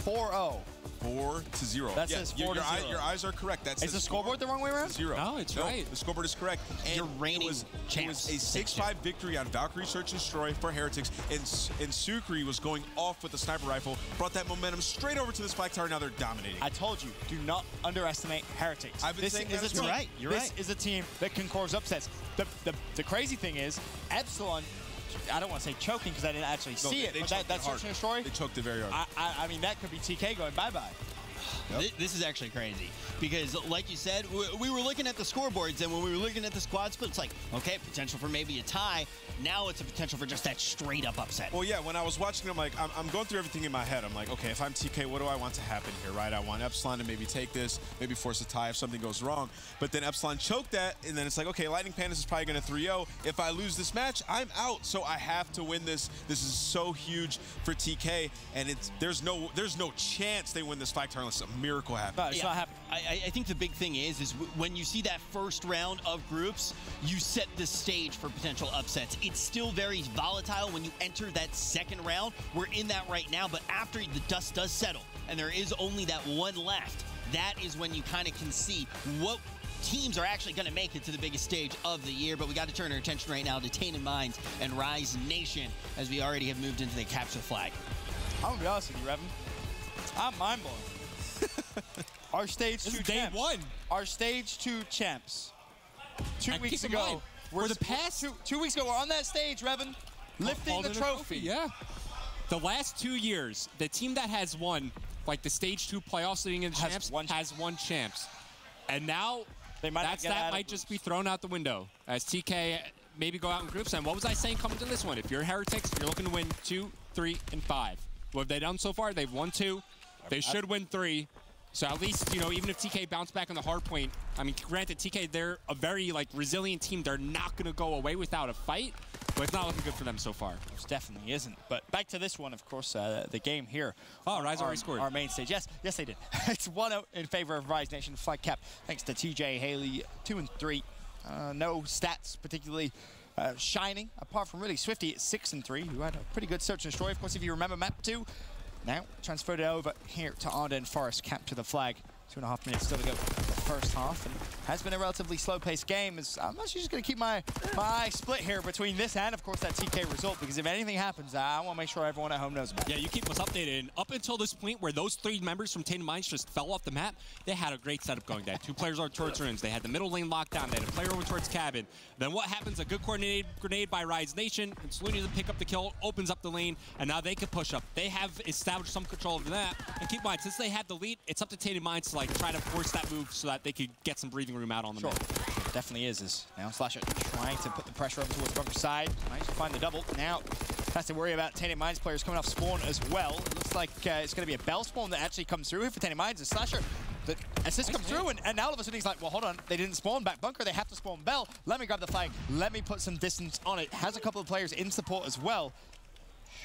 4-0. 4-0. That says 4-0. Your eyes are correct. Is the scoreboard the wrong way around? 0. No, it's right. The scoreboard is correct. And you're reigning It champs. was a 6-5 victory on Valkyrie Search and Destroy for Heretics, and Sukri was going off with the sniper rifle, brought that momentum straight over to this flag tower. Now they're dominating. I told you, do not underestimate Heretics. I've been saying that as well. You're right. You're this is a team that can cause upsets. The crazy thing is, Epsilon, I don't want to say choking because I didn't actually see it, but that Search and Destroy, they choked it very hard. I mean, that could be TK going bye-bye. Yep. This is actually crazy because, like you said, we were looking at the scoreboards, and when we were looking at the squad split, it's like, okay, potential for maybe a tie. Now it's a potential for just that straight-up upset. Well, yeah, when I was watching, I'm like, I'm going through everything in my head. I'm like, okay, if I'm TK, what do I want to happen here, right? I want Epsilon to maybe take this, maybe force a tie if something goes wrong. But then Epsilon choked that, and then it's like, okay, Lightning Pandas is probably going to 3-0. If I lose this match, I'm out. So I have to win this. This is so huge for TK, and there's no chance they win this fight unless a miracle happens. No, it's not happening. I think the big thing is when you see that first round of groups, you set the stage for potential upsets. It's still very volatile when you enter that second round. We're in that right now, but after the dust does settle and there is only that one left, that is when you kind of can see what teams are actually going to make it to the biggest stage of the year. But we got to turn our attention right now to Tainted Minds and Rise Nation as we already have moved into the capture flag. I'm going to be honest with you, Revan. I'm mind-blown. Our stage 2 champs. Day 1. Our stage 2 champs. 2 And weeks keep in ago. mind, for the past 2 weeks ago, we're on that stage, Revan, lifting the trophy. Yeah. The last 2 years, the team that has won, like the stage 2 playoffs leading in the champs, has won champs. And now that might just be thrown out the window as TK maybe go out in groups. And what was I saying coming to this one? If you're Heretics, you're looking to win 2, 3, and 5. What have they done so far? They've won 2. They should win 3. So at least, you know, even if TK bounced back on the hard point, I mean, granted, TK, they're a very, resilient team. They're not going to go away without a fight, but it's not looking good for them so far. It definitely isn't. But back to this one, of course, the game here. Oh, Rise already scored. Our main stage. Yes, they did. It's 1-0 in favor of Rise Nation. Flag cap thanks to TJ Haley, 2 and 3. No stats particularly shining, apart from really Swifty at 6 and 3, who had a pretty good search and destroy. Of course, if you remember map 2, now transferred it over here to Arden Forest, cap to the flag. 2.5 minutes still to go for the first half, and has been a relatively slow-paced game. I'm actually just going to keep my eye split here between this and, of course, that TK result, because if anything happens, I want to make sure everyone at home knows about it. Yeah, you keep us updated. And up until this point, where those 3 members from Tainted Minds just fell off the map, they had a great setup going. They had 2 players over towards ruins. They had the middle lane locked down. They had a player over towards cabin. Then what happens? A good coordinated grenade by Rise Nation, and Saluni to pick up the kill, opens up the lane, and now they can push up. They have established some control over that. And keep in mind, since they had the lead, it's up to Tainted Minds to try to force that move so that they could get some breathing room out on the map. It definitely is. Now Slasher trying to put the pressure over towards bunker side. Nice to find the double. Now has to worry about Tainted Minds players coming off spawn as well. It looks like it's going to be a Bell spawn that actually comes through here for Tainted Minds. And Slasher, the assist comes through, and now all of a sudden he's like, well, hold on. They didn't spawn back bunker. They have to spawn Bell. Let me grab the flag. Let me put some distance on it. Has a couple of players in support as well.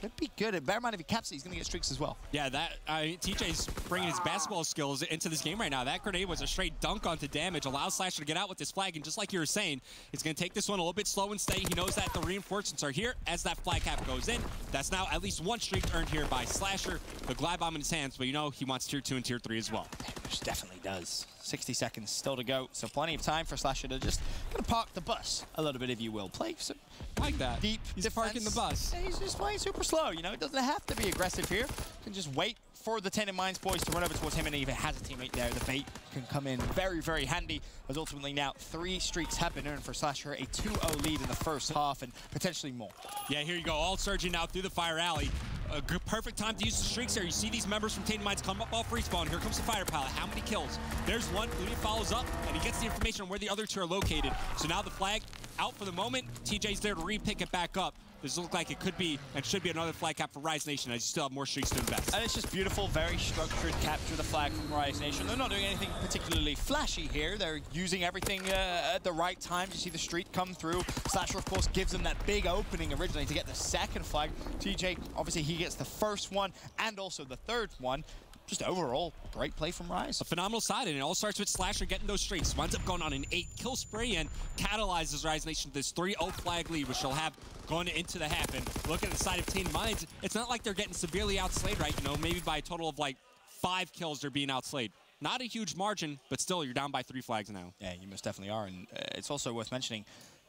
Should be good. Bear in mind, if he caps it, he's going to get streaks as well. Yeah, TJ's bringing his basketball skills into this game right now. That grenade was a straight dunk onto damage, allows Slasher to get out with this flag, and just like you were saying, he's going to take this one a little bit slow and steady. He knows that the reinforcements are here as that flag cap goes in. That's now at least 1 streak earned here by Slasher. The glide bomb in his hands, but you know he wants tier 2 and tier 3 as well. Which definitely does. 60 seconds still to go, so plenty of time for Slasher to just park the bus a little bit, if you will. Play some like that. Deep He's defense. parking the bus. He's just playing super slow, you know. It doesn't have to be aggressive here. You can just wait for the Tainted Minds boys to run over towards him, and if it has a teammate there, the bait can come in very, very handy, as ultimately now 3 streaks have been earned for Slasher, a 2-0 lead in the first half, and potentially more. Yeah, here you go, all surging out through the fire alley. a good, perfect time to use the streaks here. You see these members from Tainted Minds come up off respawn. Here comes the fire pallet. How many kills? There's one. Ludi follows up, and he gets the information on where the other two are located. So now the flag out for the moment. TJ's there to re-pick it back up. This looks like it could be and should be another flag cap for Rise Nation, as you still have more streaks to invest. And it's just beautiful, very structured capture the flag from Rise Nation. They're not doing anything particularly flashy here. They're using everything at the right time. You see the streak come through. Slasher, of course, gives them that big opening originally to get the second flag. TJ, obviously, he gets the first one and also the third one. Just overall, great play from Rise. A phenomenal side, and it all starts with Slasher getting those streaks. Winds up going on an 8-kill spree and catalyzes Rise Nation to this 3-0 flag lead, which they'll have going into the half. And look at the side of Tainted Minds, it's not like they're getting severely outslayed, right? You know, maybe by a total of like 5 kills they're being outslayed. Not a huge margin, but still, you're down by 3 flags now. Yeah, you most definitely are, and it's also worth mentioning,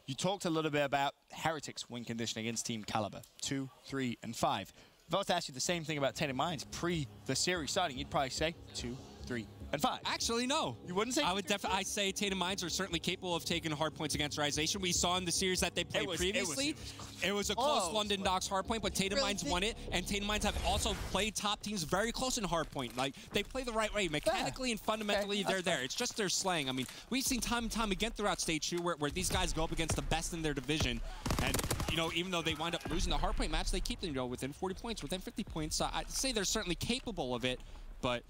you talked a little bit about Heretics win condition against Team Caliber, 2, 3, and 5. If I was to ask you the same thing about Tainted Minds pre the series starting, you'd probably say 2, 3, and 5. Actually, no. You wouldn't say? I would definitely. I say Tainted Minds are certainly capable of taking hard points against Rise Nation. We saw in the series that they played previously. It was a close London Docks hard point, but Tainted Minds won it, and Tainted Minds have also played top teams very close in hard point. Like, they play the right way. Mechanically and fundamentally, they're there. It's just their slaying. I mean, we've seen time and time again throughout Stage 2 where these guys go up against the best in their division, and, you know, even though they wind up losing the hard point match, they keep them, you know, within 40 points, within 50 points. So I'd say they're certainly capable of it, but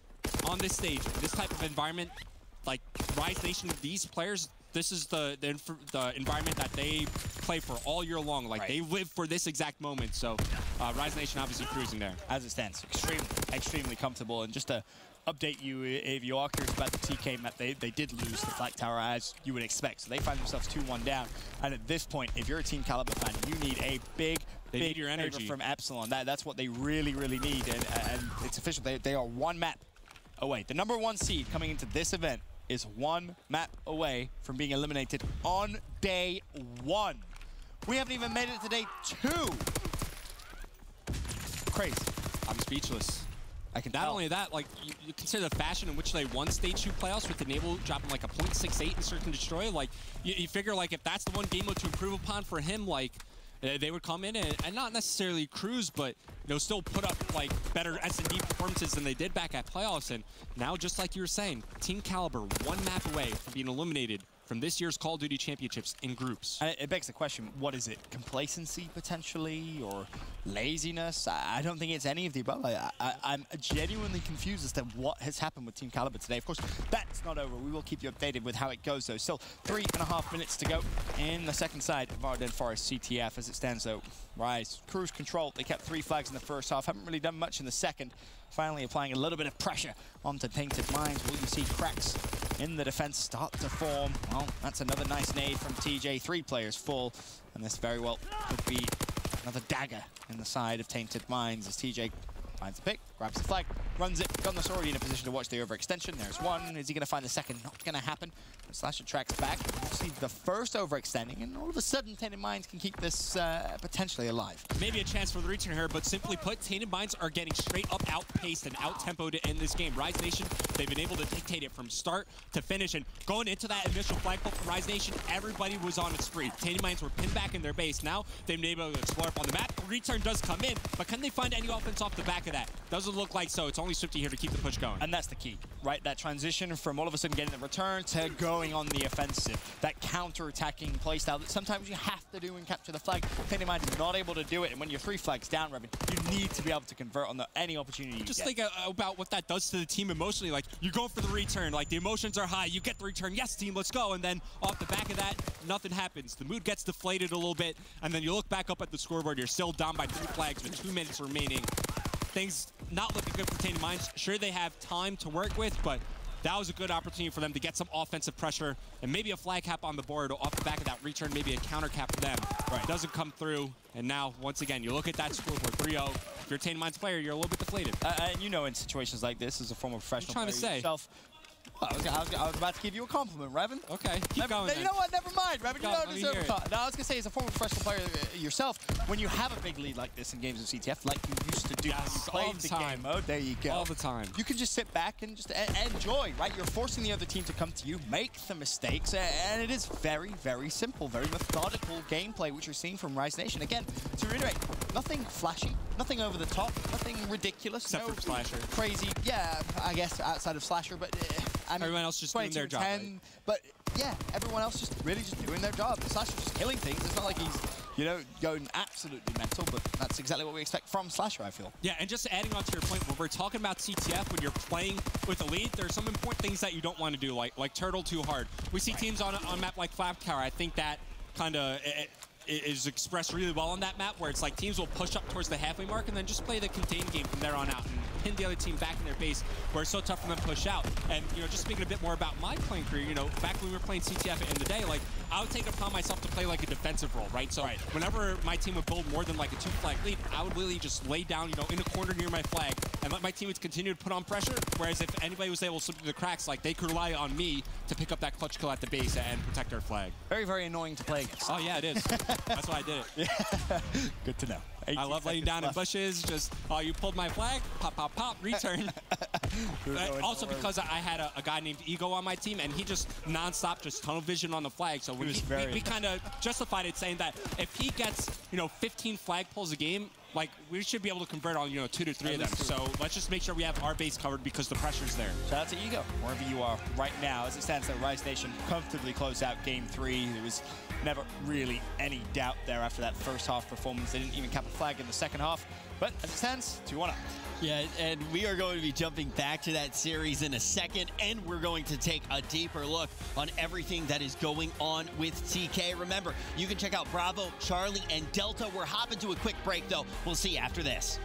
on this stage, this type of environment, like Rise Nation, these players, this is the environment that they play for all year long. Like, they live for this exact moment. So Rise Nation obviously cruising there. As it stands, extremely comfortable. And just to update you, if you are curious about the TK map, they did lose the flag tower, as you would expect. So they find themselves 2-1 down. And at this point, if you're a Team Caliber fan, you need a big your energy favor from Epsilon. That's what they really need. And it's official. They are 1 map away. The #1 seed coming into this event is 1 map away from being eliminated on day 1. We haven't even made it to day 2. Crazy. I'm speechless. I can Not tell. only that, like, you consider the fashion in which they won Stage 2 playoffs with Enable dropping like a .68 in Search and Destroy. Like, you figure, like, if that's the one game mode to improve upon for him, like, they would come in and not necessarily cruise, but, you know, still put up like better S&D performances than they did back at playoffs. And now, just like you were saying, Team Caliber 1 map away from being eliminated from this year's Call of Duty Championships in groups. And it begs the question, what is it? Complacency, potentially, or laziness? I don't think it's any of the above. I'm genuinely confused as to what has happened with Team Caliber today. Of course, that's not over. We will keep you updated with how it goes, though. Still 3.5 minutes to go in the second side of Arden Forest CTF. As it stands, though, Rise, cruise control. They kept 3 flags in the first half. Haven't really done much in the second. Finally applying a little bit of pressure onto Tainted Minds. Will you see cracks in the defense start to form? Well, that's another nice nade from TJ. 3 players full, and this very well could be another dagger in the side of Tainted Minds as TJ finds the pick, grabs the flag, runs it. Gunner's already in a position to watch the overextension. There's one. Is he going to find the second? Not going to happen. Slasher tracks back. You see the first overextending, and all of a sudden, Tainted Minds can keep this potentially alive. Maybe a chance for the return here, but simply put, Tainted Minds are getting straight up outpaced and out-tempo to end this game. Rise Nation, they've been able to dictate it from start to finish, and going into that initial flag pull for Rise Nation, everybody was on a spree. Tainted Minds were pinned back in their base. Now, they've been able to explore up on the map. The return does come in, but can they find any offense off the back of that? Doesn't look like so. It's only Swifty here to keep the push going. And that's the key, right? That transition from all of a sudden getting the return to going on the offensive. That counter-attacking playstyle that sometimes you have to do and capture the flag. Tainted Minds is not able to do it, and when you're 3 flags down, Revin, you need to be able to convert on any opportunity you Just get. think about what that does to the team emotionally. Like, you're going for the return. Like, the emotions are high. You get the return. Yes, team, let's go. And then off the back of that, nothing happens. The mood gets deflated a little bit, and then you look back up at the scoreboard. You're still down by 3 flags with 2 minutes remaining. Things not looking good for Tainted Minds. Sure, they have time to work with, but that was a good opportunity for them to get some offensive pressure and maybe a flag cap on the board off the back of that return, maybe a counter cap for them. Right. Doesn't come through, and now, once again, you look at that scoreboard, 3-0. If you're a Tainted Minds player, you're a little bit deflated. And you know, in situations like this, as a former professional player yourself, I was about to give you a compliment, Revan. Okay, keep going. You know what? Never mind, Revan. You don't deserve a compliment. No, I was gonna say, as a former professional player yourself, when you have a big lead like this in games of CTF, like you used to do when you played the game mode, there you go. All the time. You can just sit back and just enjoy, right? You're forcing the other team to come to you, make the mistakes, and it is very, very simple, very methodical gameplay, which you're seeing from Rise Nation. Again, to reiterate, nothing flashy, nothing over the top, nothing ridiculous. Except for Slasher. Crazy, yeah, I guess outside of Slasher, but I mean, everyone else just doing their job. Right? But yeah, everyone else just really just doing their job. Slasher's just killing things. It's not like he's, you know, going absolutely mental, but that's exactly what we expect from Slasher, I feel. Yeah, and just adding on to your point, when we're talking about CTF, when you're playing with a lead, there's some important things that you don't want to do, like turtle too hard. We see teams on a map like Flap Tower. I think that kind of is expressed really well on that map, where it's like teams will push up towards the halfway mark and then just play the contained game from there on out and pin the other team back in their base, where it's so tough for them to push out. And, you know, just speaking a bit more about my playing career, you know, back when we were playing CTF in the day, like, I would take it upon myself to play like a defensive role, right? So whenever my team would build more than like a 2-flag lead, I would literally just lay down, you know, in a corner near my flag and let my teammates continue to put on pressure. Whereas if anybody was able to slip through the cracks, like, they could rely on me to pick up that clutch kill at the base and protect our flag. Very, very annoying to play against. Oh, yeah, it is. That's why I did it. Yeah. Good to know. I love laying down in bushes, just, oh, you pulled my flag, pop, pop, pop, return. Also because I had a guy named Ego on my team, and he just nonstop, just tunnel vision on the flag. So when we kind of justified it, saying that if he gets, you know, 15 flag pulls a game, like, we should be able to convert on, you know, 2 to 3 of them. So let's just make sure we have our base covered because the pressure's there. Shout out to Ego, wherever you are right now. As it stands, the Rise Nation comfortably closed out Game 3. There was never really any doubt there after that first half performance. They didn't even cap a flag in the second half. But as it stands, 2-1 up. Yeah, and we are going to be jumping back to that series in a second, and we're going to take a deeper look on everything that is going on with TK. Remember, you can check out Bravo, Charlie, and Delta. We're hopping to a quick break, though. We'll see you after this.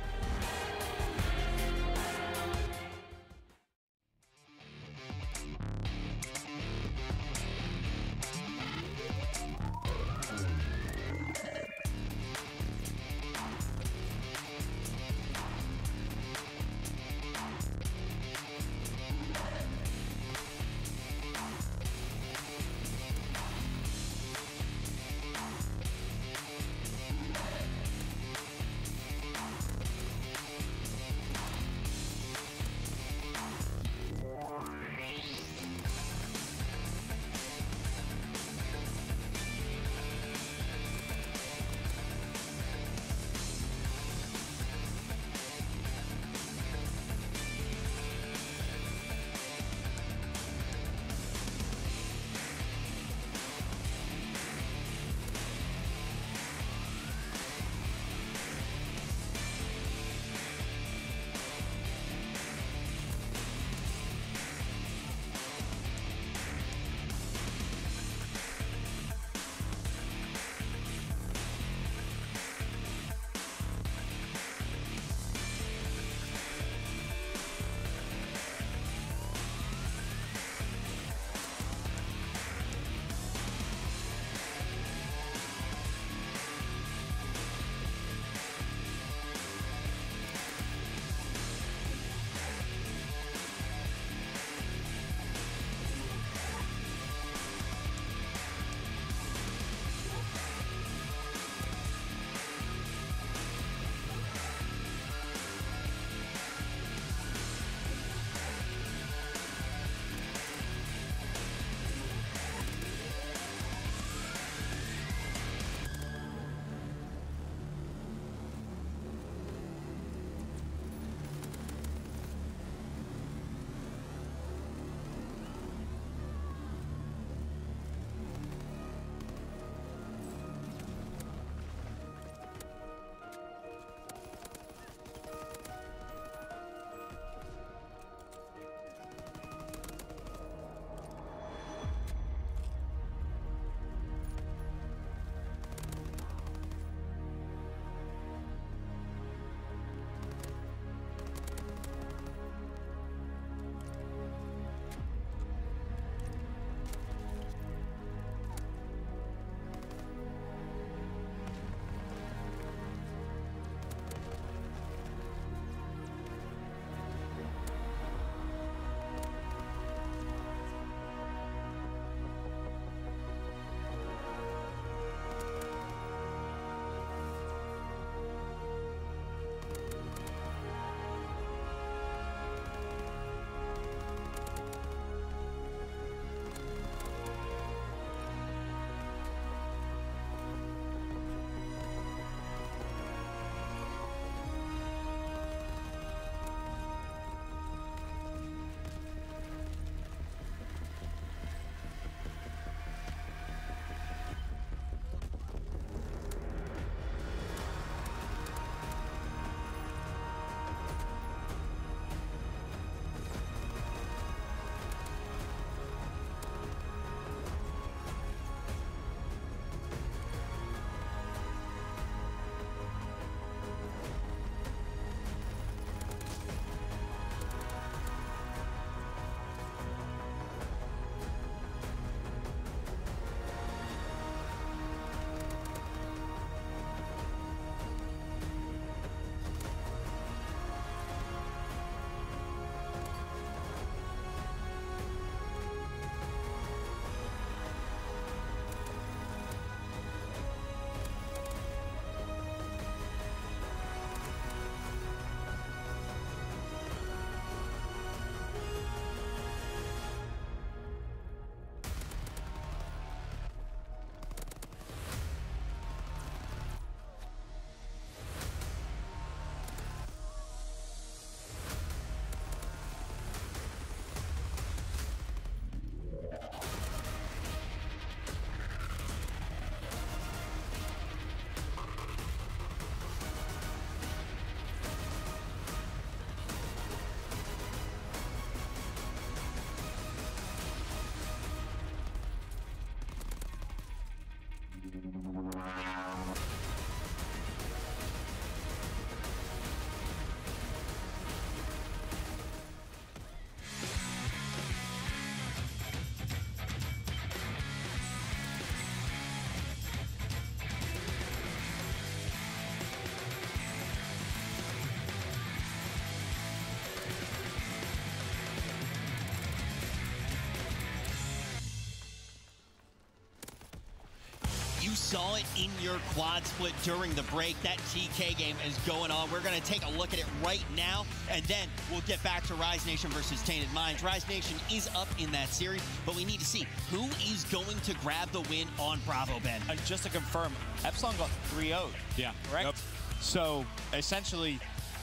You saw it in your quad split during the break. That TK game is going on. We're going to take a look at it right now, and then we'll get back to Rise Nation versus Tainted Minds. Rise Nation is up in that series, but we need to see who is going to grab the win on Bravo, Ben. And just to confirm, Epsilon got 3-0'd. Yeah. Correct? Yep. So, essentially,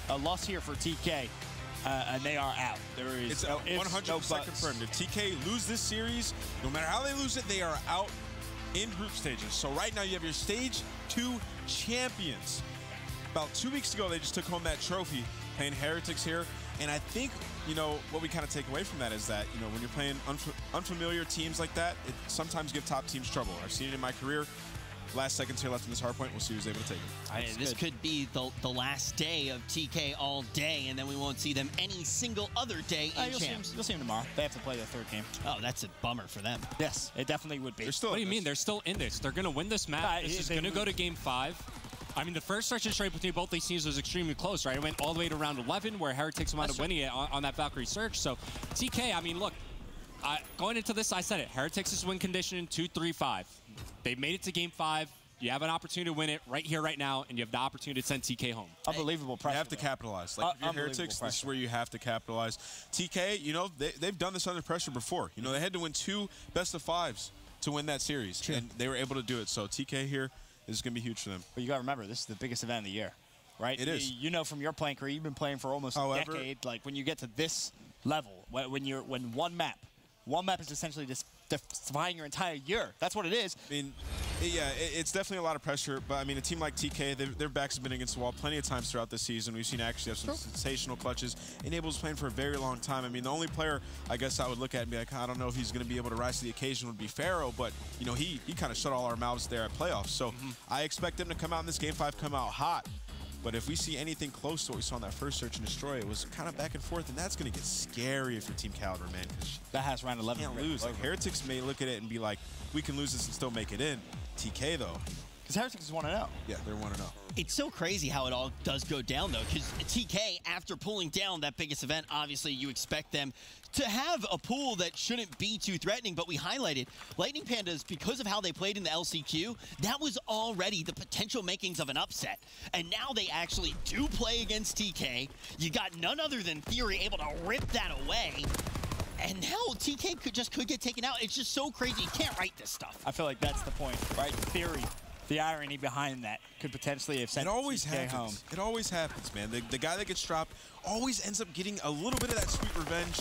a loss here for TK, and they are out. There is It's no ifs, 100% no buts. confirmed. If TK lose this series, no matter how they lose it, they are out in group stages. So right now you have your stage 2 champions. About 2 weeks ago, they just took home that trophy, playing Heretics here. And I think, you know, what we kind of take away from that is that, you know, when you're playing unfamiliar teams like that, it sometimes give top teams trouble. I've seen it in my career. Last seconds here left in this hardpoint. We'll see who's able to take it. This could be the last day of TK all day, and then we won't see them any single other day in champs. You'll see them tomorrow. They have to play their 3rd game. Oh, that's a bummer for them. Yes, it definitely would be. They're still What do you mean? They're still in this. They're going to win this map. This is going to go to game 5. I mean, the first search and straight between both these teams was extremely close, right? It went all the way to round 11, where Heretics wound up winning it on that Valkyrie search. So, TK, I mean, look, going into this, I said it. Heretics is win condition 2-3-5. They made it to game 5. You have an opportunity to win it right here, right now, and you have the opportunity to send TK home. Unbelievable pressure. You have to capitalize. Like, if you're Heretics, this is where you have to capitalize. TK, you know, they've done this under pressure before. You know, they had to win 2 best-of-5s to win that series, and they were able to do it. So TK here is going to be huge for them. But you got to remember, this is the biggest event of the year, right? It is. You know from your playing career, you've been playing for almost a decade. Like, when you get to this level, when one map is essentially just defying your entire year. That's what it is. I mean, yeah, it's definitely a lot of pressure, but I mean, a team like TK, their backs have been against the wall plenty of times throughout this season. We've seen actually have some sensational clutches. Enables playing for a very long time. I mean, the only player I guess I would look at and be like, I don't know if he's going to be able to rise to the occasion would be Pharaoh, but you know, he kind of shut all our mouths there at playoffs. So I expect them to come out in this game 5, come out hot. But if we see anything close to what we saw in that first search and destroy, it was kind of back and forth, and that's going to get scary if you're Team Caliber, man. That has round 11. Can't lose. Like, Heretics may look at it and be like, we can lose this and still make it in. TK, though. Because Heretics is 1-0. Yeah, they're 1-0. It's so crazy how it all does go down, though, because TK, after pulling down that biggest event, obviously you expect them to have a pool that shouldn't be too threatening, but we highlighted Lightning Pandas, because of how they played in the LCQ, that was already the potential makings of an upset. And now they actually do play against TK. You got none other than Theory able to rip that away. And now TK could get taken out. It's just so crazy. You can't write this stuff. I feel like that's the point, right? Theory. The irony behind that could potentially have sent it always TK happens. home. It always happens, man. The guy that gets dropped always ends up getting a little bit of that sweet revenge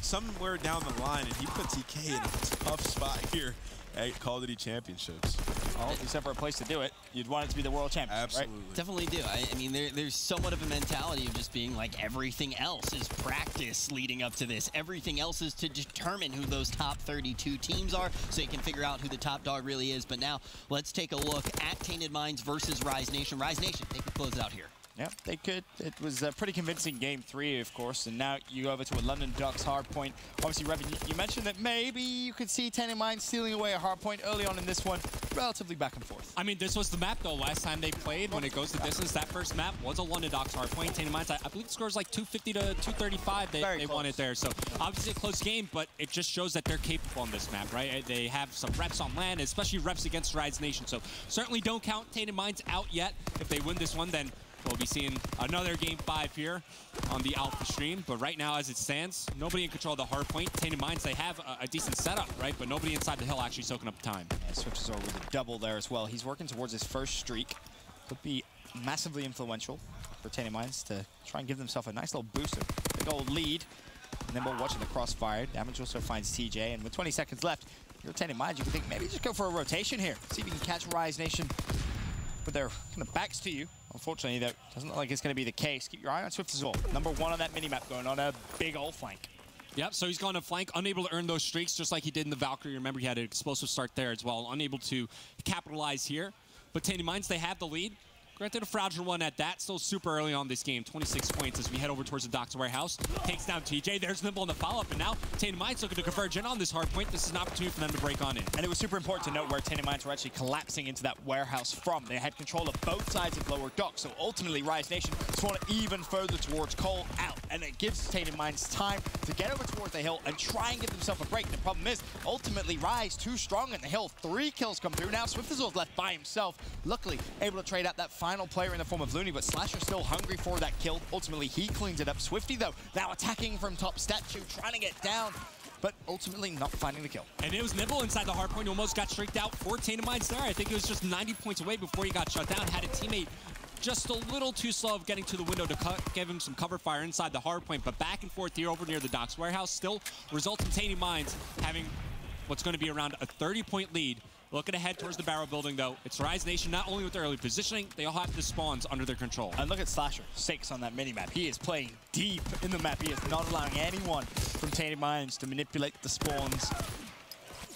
somewhere down the line, and he put TK in a tough spot here at Call of Duty Championships. Well, except for a place to do it, you'd want it to be the world champion, Absolutely. right? Definitely do. I mean, there's somewhat of a mentality of just being like everything else is practice leading up to this. Everything else is to determine who those top 32 teams are so you can figure out who the top dog really is. But now let's take a look at Tainted Minds versus Rise Nation. Rise Nation, they could close it out here. Yeah, they could. It was a pretty convincing game 3, of course, and now you go over to a London Ducks hardpoint. Obviously, Revin, you mentioned that maybe you could see Tainted Minds stealing away a hardpoint early on in this one, relatively back and forth. I mean, this was the map, though. Last time they played, when it goes the distance, that first map was a London Docks hardpoint. Tainted Minds, I believe the score is like 250 to 235. They won it there. So obviously a close game, but it just shows that they're capable on this map, right? They have some reps on land, especially reps against Rise Nation. So certainly don't count Tainted Minds out yet. If they win this one, then we'll be seeing another game 5 here on the Alpha stream. But right now, as it stands, nobody in control of the hard point. Tainted Minds, they have a decent setup, right? But nobody inside the hill actually soaking up time. Yeah, switches over with a double there as well. He's working towards his first streak. Could be massively influential for Tainted Minds to try and give themselves a nice little booster. Big old lead. And then we're watching the crossfire. Damage also finds TJ. And with 20 seconds left, if you're Tainted Minds, you can think maybe just go for a rotation here. See if you can catch Rise Nation with their kind of backs to you. Unfortunately, that doesn't look like it's going to be the case. Keep your eye on Swift as well. #1 on that minimap, going on a big old flank. Yep, so he's going to flank, unable to earn those streaks just like he did in the Valkyrie. Remember, he had an explosive start there as well, unable to capitalize here. But Tainted Minds, they have the lead. Granted, a fragile one at that. Still super early on this game. 26 points as we head over towards the Doc's warehouse. Takes down TJ. There's Nimble in the follow-up. And now Tainted Minds looking to converge in on this hard point. This is an opportunity for them to break on in. And it was super important to note where Tainted Minds were actually collapsing into that warehouse from. They had control of both sides of lower dock. So ultimately, Rise Nation swan even further towards Cole out. And it gives Tainted Minds time to get over towards the hill and try and give themselves a break. The problem is, ultimately, Rise too strong in the hill. 3 kills come through. Now Swiftazor's left by himself. Luckily, able to trade out that final player in the form of Looney, but Slasher still hungry for that kill. Ultimately, he cleans it up. Swifty, though, now attacking from top statue, trying to get down, but ultimately not finding the kill. And it was Nimble inside the hardpoint, almost got streaked out for Tainted Minds there. I think it was just 90 points away before he got shut down. Had a teammate just a little too slow of getting to the window to give him some cover fire inside the hardpoint, but back and forth here over near the Doc's warehouse still results in Tainted Minds having what's going to be around a 30-point lead. Looking ahead towards the barrel building, though. It's Rise Nation, not only with their early positioning, they all have the spawns under their control. And look at Slasher, 6 on that mini-map. He is playing deep in the map. He is not allowing anyone from Tainted Minds to manipulate the spawns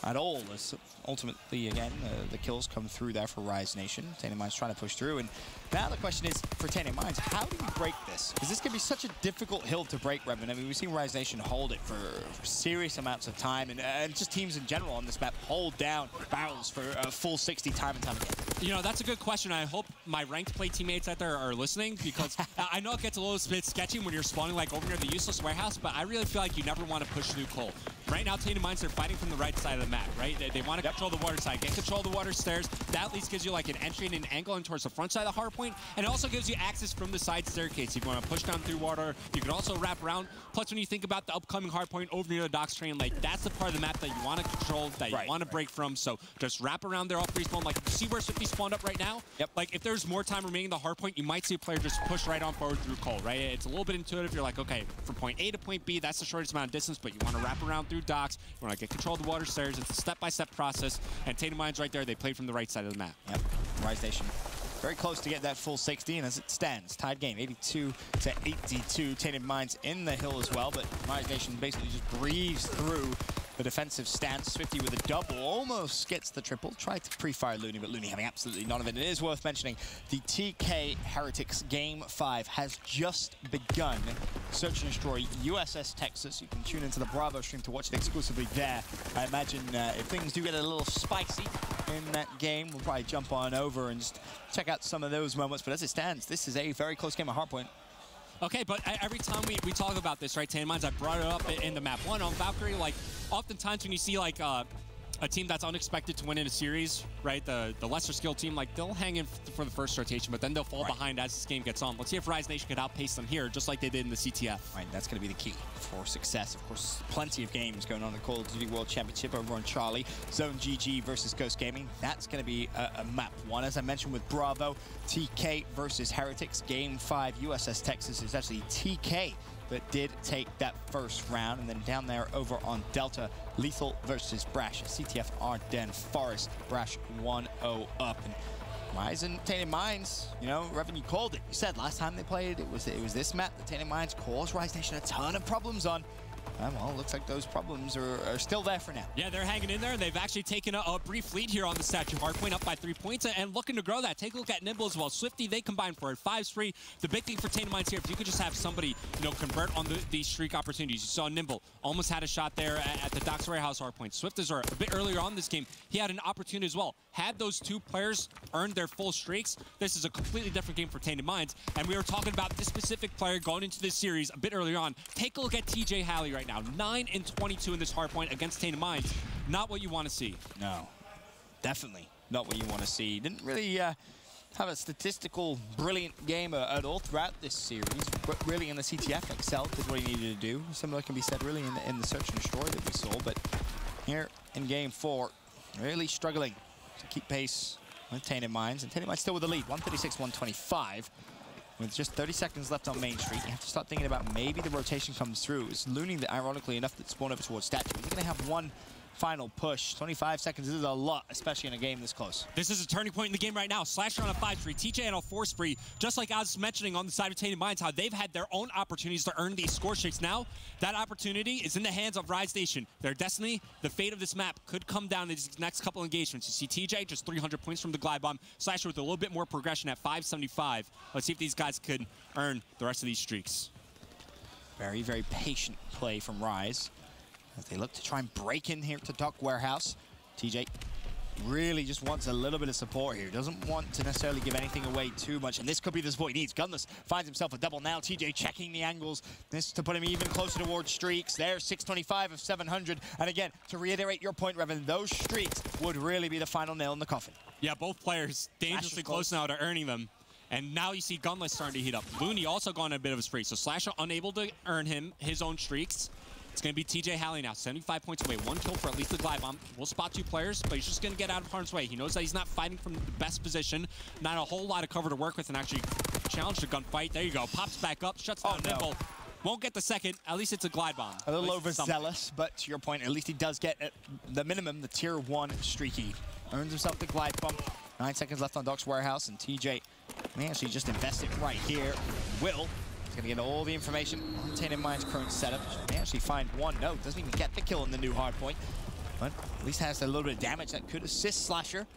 at all. As ultimately, again, the kills come through there for Rise Nation. Tainted Minds trying to push through. And now the question is, for Tainted Minds, how do you break this? Because this can be such a difficult hill to break, Revan. I mean, we've seen Rise Nation hold it for serious amounts of time, and just teams in general on this map hold down barrels for a full 60 time and time again. You know, that's a good question. I hope my ranked play teammates out there are listening, because I know it gets a little bit sketchy when you're spawning like over near the useless warehouse, but I really feel like you never want to push through Cole. Right now, Tainted Minds are fighting from the right side of the map, right? They want to control the water side, get control of the water stairs. That at least gives you like an entry and an angle in towards the front side of the hard point, and it also gives you access from the side staircase. If you want to push down through water, you can also wrap around. Plus, when you think about the upcoming hard point over near the Doc's train, like that's the part of the map that you want to control, that you want to break from. So just wrap around there, all respawn. Like, see where Swifty spawned up right now? Yep. Like, if there's more time remaining in the hard point, you might see a player just push right on forward through Cole, right? It's a little bit intuitive. You're like, okay, from point A to point B, that's the shortest amount of distance, but you want to wrap around through Doc's. You want to get control of the water stairs. It's a step-by-step process. And Tainted Minds right there, they played from the right side of the map. Yep. Rise Nation very close to get that full 60, and as it stands, tied game, 82 to 82. Tainted Minds in the hill as well, but Rise Nation basically just breezed through the defensive stance. Swifty with a double, almost gets the triple. Tried to pre-fire Looney, but Looney having absolutely none of it. It is worth mentioning the TK Heretics Game 5 has just begun. Search and destroy USS Texas. You can tune into the Bravo stream to watch it exclusively there. I imagine if things do get a little spicy in that game, we'll probably jump on over and just check out some of those moments. But as it stands, this is a very close game at hardpoint. Okay, but every time we talk about this, right, Tainted Minds, I brought it up in the map 1 on Valkyrie. Like, oftentimes when you see, like, a team that's unexpected to win in a series, right, the lesser skill team, like, they'll hang in for the first rotation, but then they'll fall behind as this game gets on. Let's see if Rise Nation could outpace them here, just like they did in the CTF. Right, that's going to be the key for success. Of course, plenty of games going on in the Call of Duty World Championship over on Charlie. Zone GG versus Ghost Gaming. That's going to be a map 1. As I mentioned with Bravo, TK versus Heretics. Game 5, USS Texas is actually TK that did take that first round. And then down there over on Delta, Lethal versus Brash. CTF Ardennes Forest. Brash 1-0 up. And Rise and Tainted Minds, you know, Revan, you called it. You said last time they played, it was this map that Tainted Minds caused Rise Nation a ton of problems on. Well, it looks like those problems are still there for now. Yeah, they're hanging in there. They've actually taken a brief lead here on the statue. Hardpoint up by 3 points and looking to grow that. Take a look at Nimble as well. Swifty, they combine for it. 5-3. The big thing for Tainted Minds here, if you could just have somebody, you know, convert on these streak opportunities. You saw Nimble almost had a shot there at the Doc's warehouse hardpoint. Swiftazor, a bit earlier on this game, he had an opportunity as well. Had those 2 players earned their full streaks, this is a completely different game for Tainted Minds. And we were talking about this specific player going into this series a bit earlier on. Take a look at TJ Halley right now. 9-22 in this hardpoint against Tainted Minds. Not what you want to see. No, definitely not what you want to see. Didn't really have a statistical brilliant game at all throughout this series, but really in the CTF excelled, did what he needed to do. Similar can be said really in the Search and Destroy that we saw, but here in Game 4, really struggling to keep pace with Tainted Minds, and Tainted Minds still with the lead, 136-125. With just 30 seconds left on Main Street, you have to start thinking about maybe the rotation comes through. It's Looney that, ironically enough, that spawned over towards Statue. Is he going to have one final push. 25 seconds is a lot, especially in a game this close. This is a turning point in the game right now. Slasher on a 5 spree, TJ on a 4 spree. Just like I was mentioning on the side of Tainted Minds, how they've had their own opportunities to earn these score streaks. Now, that opportunity is in the hands of Rise Nation. Their destiny, the fate of this map, could come down to these next couple engagements. You see TJ, just 300 points from the glide bomb. Slasher with a little bit more progression at 575. Let's see if these guys could earn the rest of these streaks. Very, very patient play from Rise as they look to try and break in here to Dock Warehouse. TJ really just wants a little bit of support here. Doesn't want to necessarily give anything away too much, and this could be the support he needs. Gunless finds himself a double now. TJ checking the angles. This to put him even closer towards streaks. There's 625 of 700. And again, to reiterate your point, Revan, those streaks would really be the final nail in the coffin. Yeah, both players dangerously close now to earning them. And now you see Gunless starting to heat up. Looney also gone a bit of a spree. So Slasher unable to earn him his own streaks. It's going to be TJ Halley now, 75 points away. 1 kill for at least the glide bomb. We'll spot 2 players, but he's just going to get out of harm's way. He knows that he's not fighting from the best position. Not a whole lot of cover to work with and actually challenge the gunfight. There you go. Pops back up, shuts down Nimble. Won't get the second. At least it's a glide bomb. A little overzealous, but to your point, at least he does get at the minimum the tier 1 streaky. Earns himself the glide bomb. 9 seconds left on Dock's Warehouse, and TJ may actually just invest it right here. Will is going to get all the information on Tainted Minds' current setup. May actually find one. No, doesn't even get the kill in the new hardpoint, but at least has a little bit of damage that could assist Slasher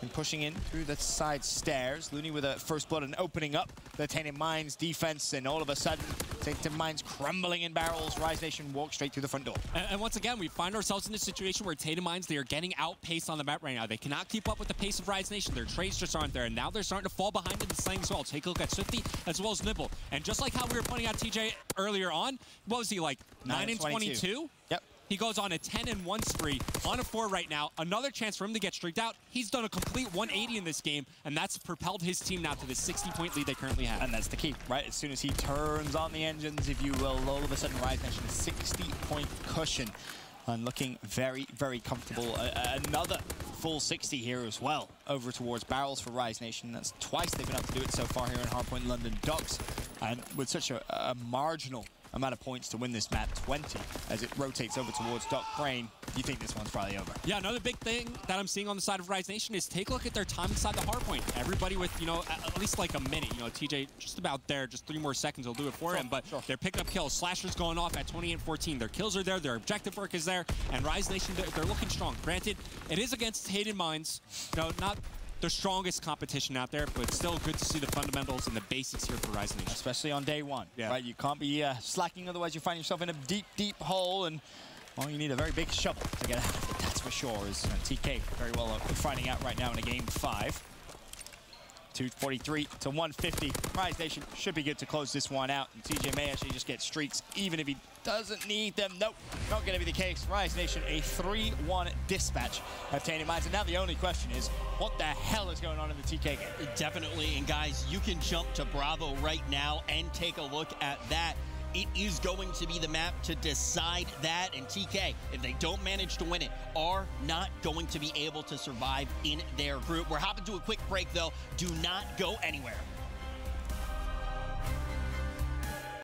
in pushing in through the side stairs. Looney with a first blood and opening up the Tainted Minds defense, and all of a sudden, Tainted Minds crumbling in barrels. Rise Nation walks straight through the front door. And once again, we find ourselves in a situation where Tainted Minds, they are getting outpaced on the map right now. They cannot keep up with the pace of Rise Nation. Their trades just aren't there, and now they're starting to fall behind in the slaying as well. Take a look at Swifty as well as Nibble. And just like how we were pointing out TJ earlier on, what was he, like 9 and 22? Yep. He goes on a 10-1 spree, on a 4 right now. Another chance for him to get streaked out. He's done a complete 180 in this game, and that's propelled his team now to the 60-point lead they currently have. And that's the key, right? As soon as he turns on the engines, if you will, all of a sudden Rise Nation a 60-point cushion. And looking very, very comfortable. Another full 60 here as well, over towards barrels for Rise Nation. That's twice they've been able to do it so far here in Hardpoint London Docks. And with such a marginal amount of points to win this map, 20, as it rotates over towards Dock Crane. You think this one's probably over? Yeah, another big thing that I'm seeing on the side of Rise Nation is take a look at their time inside the hardpoint. Everybody with, you know, at least like a minute. You know, TJ just about there, just 3 more seconds will do it for him, but they're picking up kills. Slasher's going off at 28-14. Their kills are there, their objective work is there, and Rise Nation, they're looking strong. Granted, it is against Tainted Minds, you know, not the strongest competition out there, but it's still good to see the fundamentals and the basics here for Rise Nation. Especially on day 1, right? You can't be slacking, otherwise you find yourself in a deep, deep hole, and well, you need a very big shovel to get out of it, that's for sure, as TK very well finding out right now in a game 5. 243 to 150. Rise Nation should be good to close this one out, and TJ may actually just get streaks even if he doesn't need them. Nope, not going to be the case. Rise Nation a 3-1 dispatch of Tainted Minds, and now the only question is, what the hell is going on in the TK game? Definitely, and guys, you can jump to Bravo right now and take a look at that. It is going to be the map to decide that, and TK, if they don't manage to win it, are not going to be able to survive in their group. We're hopping to a quick break, though. Do not go anywhere.